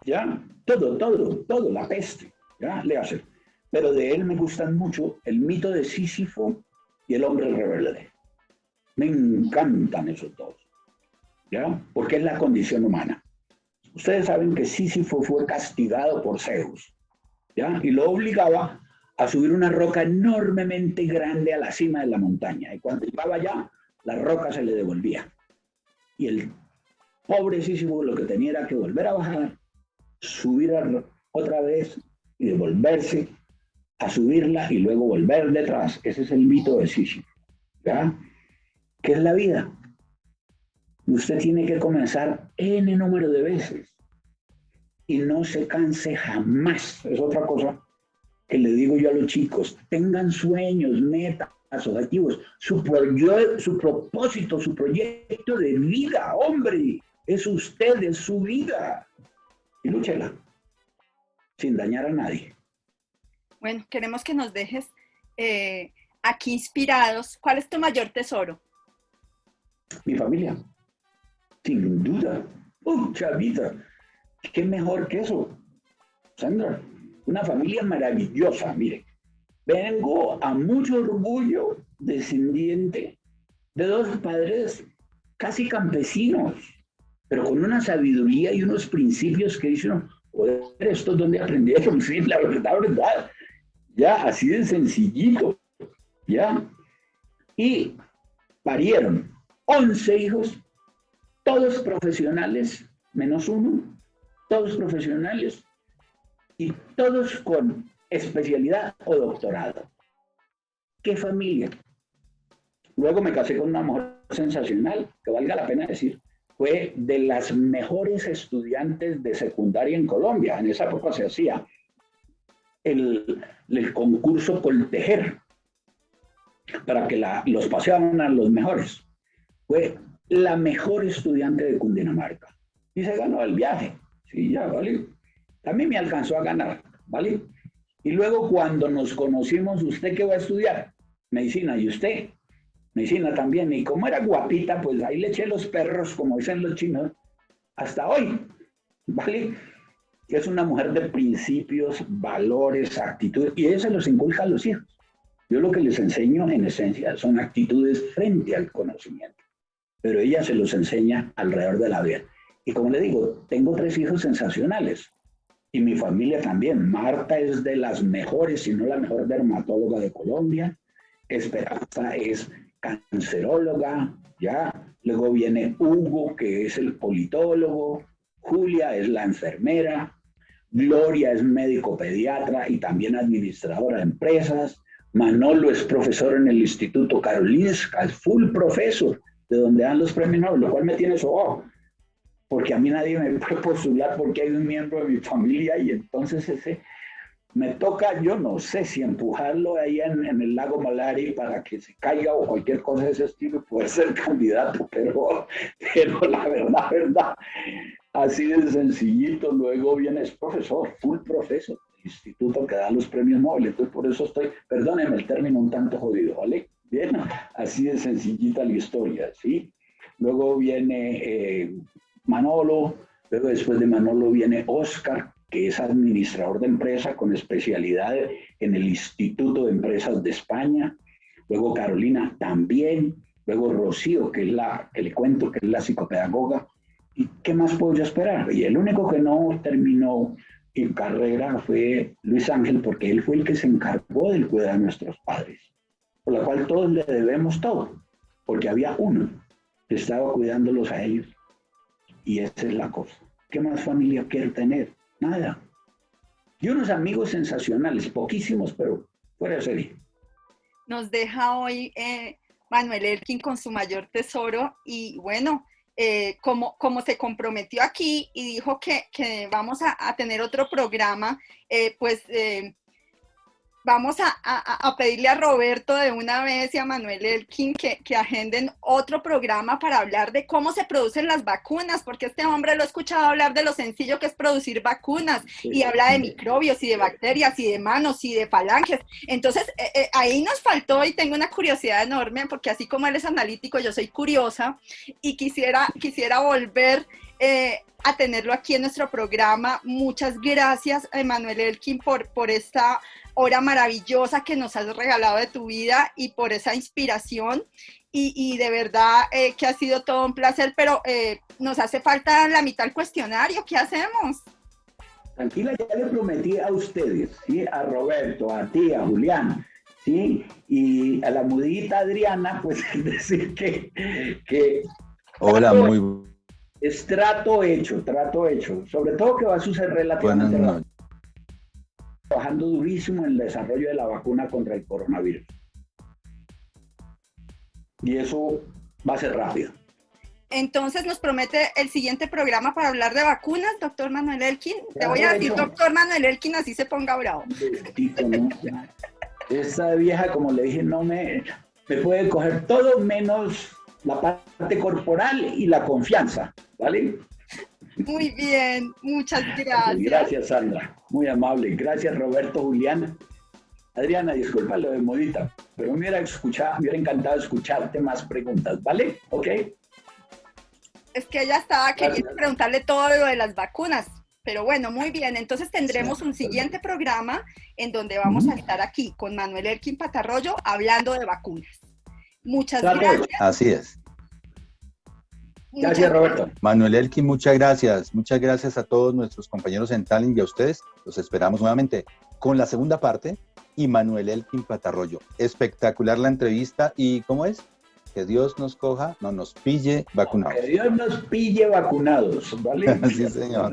¿Ya? Todo, La peste, ¿ya? Le hace. Pero de él me gustan mucho El mito de Sísifo y El hombre rebelde. Me encantan esos dos, ¿ya? Porque es la condición humana. Ustedes saben que Sísifo fue castigado por Zeus, ¿ya? Y lo obligaba a subir una roca enormemente grande a la cima de la montaña. Y cuando llegaba allá, la roca se le devolvía. Y el pobre Sísifo lo que tenía era que volver a bajar, subir otra vez y devolverse a subirla y luego volver detrás. Ese es el mito de Sísifo, ¿ya? ¿Qué es la vida? Usted tiene que comenzar n número de veces y no se canse jamás. Es otra cosa que le digo yo a los chicos. Tengan sueños, metas, objetivos, su propósito, su proyecto de vida, hombre. Es usted, es su vida. Y lúchela, sin dañar a nadie. Bueno, queremos que nos dejes aquí inspirados. ¿Cuál es tu mayor tesoro? Mi familia, sin duda. Mucha vida. ¿Qué mejor que eso? Sandra, una familia maravillosa, mire. Vengo a mucho orgullo descendiente de dos padres casi campesinos, pero con una sabiduría y unos principios que dicen, joder, esto es donde aprendieron, sí, la verdad, ya, así de sencillito, ya. Y parieron 11 hijos, todos profesionales, menos uno, todos profesionales y todos con especialidad o doctorado. ¡Qué familia! Luego me casé con una mujer sensacional, que valga la pena decir, fue de las mejores estudiantes de secundaria en Colombia. En esa época se hacía el concurso Coltejer, para que los paseaban a los mejores. Fue la mejor estudiante de Cundinamarca. Y se ganó el viaje. Sí, ya, ¿vale? También me alcanzó a ganar, ¿vale? Y luego cuando nos conocimos, ¿usted qué va a estudiar? Medicina. ¿Y usted? Medicina también. Y como era guapita, pues ahí le eché los perros, como dicen los chinos, hasta hoy, ¿vale? Que es una mujer de principios, valores, actitudes, y eso se los inculca a los hijos. Yo lo que les enseño en esencia son actitudes frente al conocimiento, pero ella se los enseña alrededor de la vida. Y como le digo, tengo 3 hijos sensacionales y mi familia también. Marta es de las mejores, si no la mejor dermatóloga de Colombia. Esperanza es canceróloga, ya. Luego viene Hugo, que es el politólogo. Julia es la enfermera. Gloria es médico pediatra y también administradora de empresas. Manolo es profesor en el Instituto Karolinska, es full profesor, de donde dan los premios Nobel, lo cual me tiene sobrado, porque a mí nadie me puede postular porque hay un miembro de mi familia y entonces ese me toca, yo no sé si empujarlo ahí en el lago Malari para que se caiga o cualquier cosa de ese estilo, puede ser candidato, pero la verdad, así de sencillito. Luego viene, es profesor, full profesor, instituto que da los premios Nobel, entonces por eso estoy, perdónenme el término un tanto jodido, ¿vale? Bien, así de sencillita la historia, ¿sí? Luego viene Manolo, luego después de Manolo viene Oscar, que es administrador de empresa con especialidad en el Instituto de Empresas de España, luego Carolina también, luego Rocío, que es la que le cuento, que es la psicopedagoga, ¿y qué más puedo yo esperar? Y el único que no terminó en carrera fue Luis Ángel, porque él fue el que se encargó del cuidar a nuestros padres, por lo cual todos le debemos todo, porque había uno que estaba cuidándolos a ellos, y esa es la cosa. ¿Qué más familia quiere tener? Nada. Y unos amigos sensacionales, poquísimos, pero fuera de serie. Nos deja hoy Manuel Elkin con su mayor tesoro y bueno, como se comprometió aquí y dijo que vamos a tener otro programa, vamos a pedirle a Roberto de una vez y a Manuel Elkin que agenden otro programa para hablar de cómo se producen las vacunas, porque este hombre lo he escuchado hablar de lo sencillo que es producir vacunas y habla de microbios y de bacterias y de manos y de falanges. Entonces, ahí nos faltó y tengo una curiosidad enorme porque así como él es analítico, yo soy curiosa y quisiera volver a tenerlo aquí en nuestro programa. Muchas gracias, Manuel Elkin, por esta hora maravillosa que nos has regalado de tu vida y por esa inspiración y de verdad que ha sido todo un placer, pero nos hace falta la mitad del cuestionario. ¿Qué hacemos? Tranquila, ya le prometí a ustedes, ¿sí? A Roberto, a ti, a Julián, ¿sí? Y a la mudita Adriana, pues es decir que hola, muy es trato hecho, sobre todo que va a suceder relativamente rápido. Trabajando durísimo en el desarrollo de la vacuna contra el coronavirus. Y eso va a ser rápido. Entonces nos promete el siguiente programa para hablar de vacunas, doctor Manuel Elkin. Te voy a decir doctor Manuel Elkin, así se ponga bravo. ¿No? Esta vieja, como le dije, no me puede coger todo menos la parte corporal y la confianza, ¿vale? Muy bien, muchas gracias. Gracias, Sandra. Muy amable. Gracias, Roberto, Julián. Adriana, disculpa lo de modita, pero me hubiera encantado escucharte más preguntas, ¿vale? ¿Ok? Es que ella estaba queriendo preguntarle todo lo de las vacunas. Pero bueno, muy bien. Entonces tendremos un siguiente programa en donde vamos a estar aquí con Manuel Elkin Patarroyo hablando de vacunas. Muchas gracias. Así es. Gracias, Roberto. Manuel Elkin, muchas gracias. Muchas gracias a todos nuestros compañeros en Talent y a ustedes. Los esperamos nuevamente con la segunda parte y Manuel Elkin Patarroyo. Espectacular la entrevista y ¿cómo es? Que Dios nos coja, no nos pille vacunados. Que Dios nos pille vacunados, ¿vale? Sí, señor.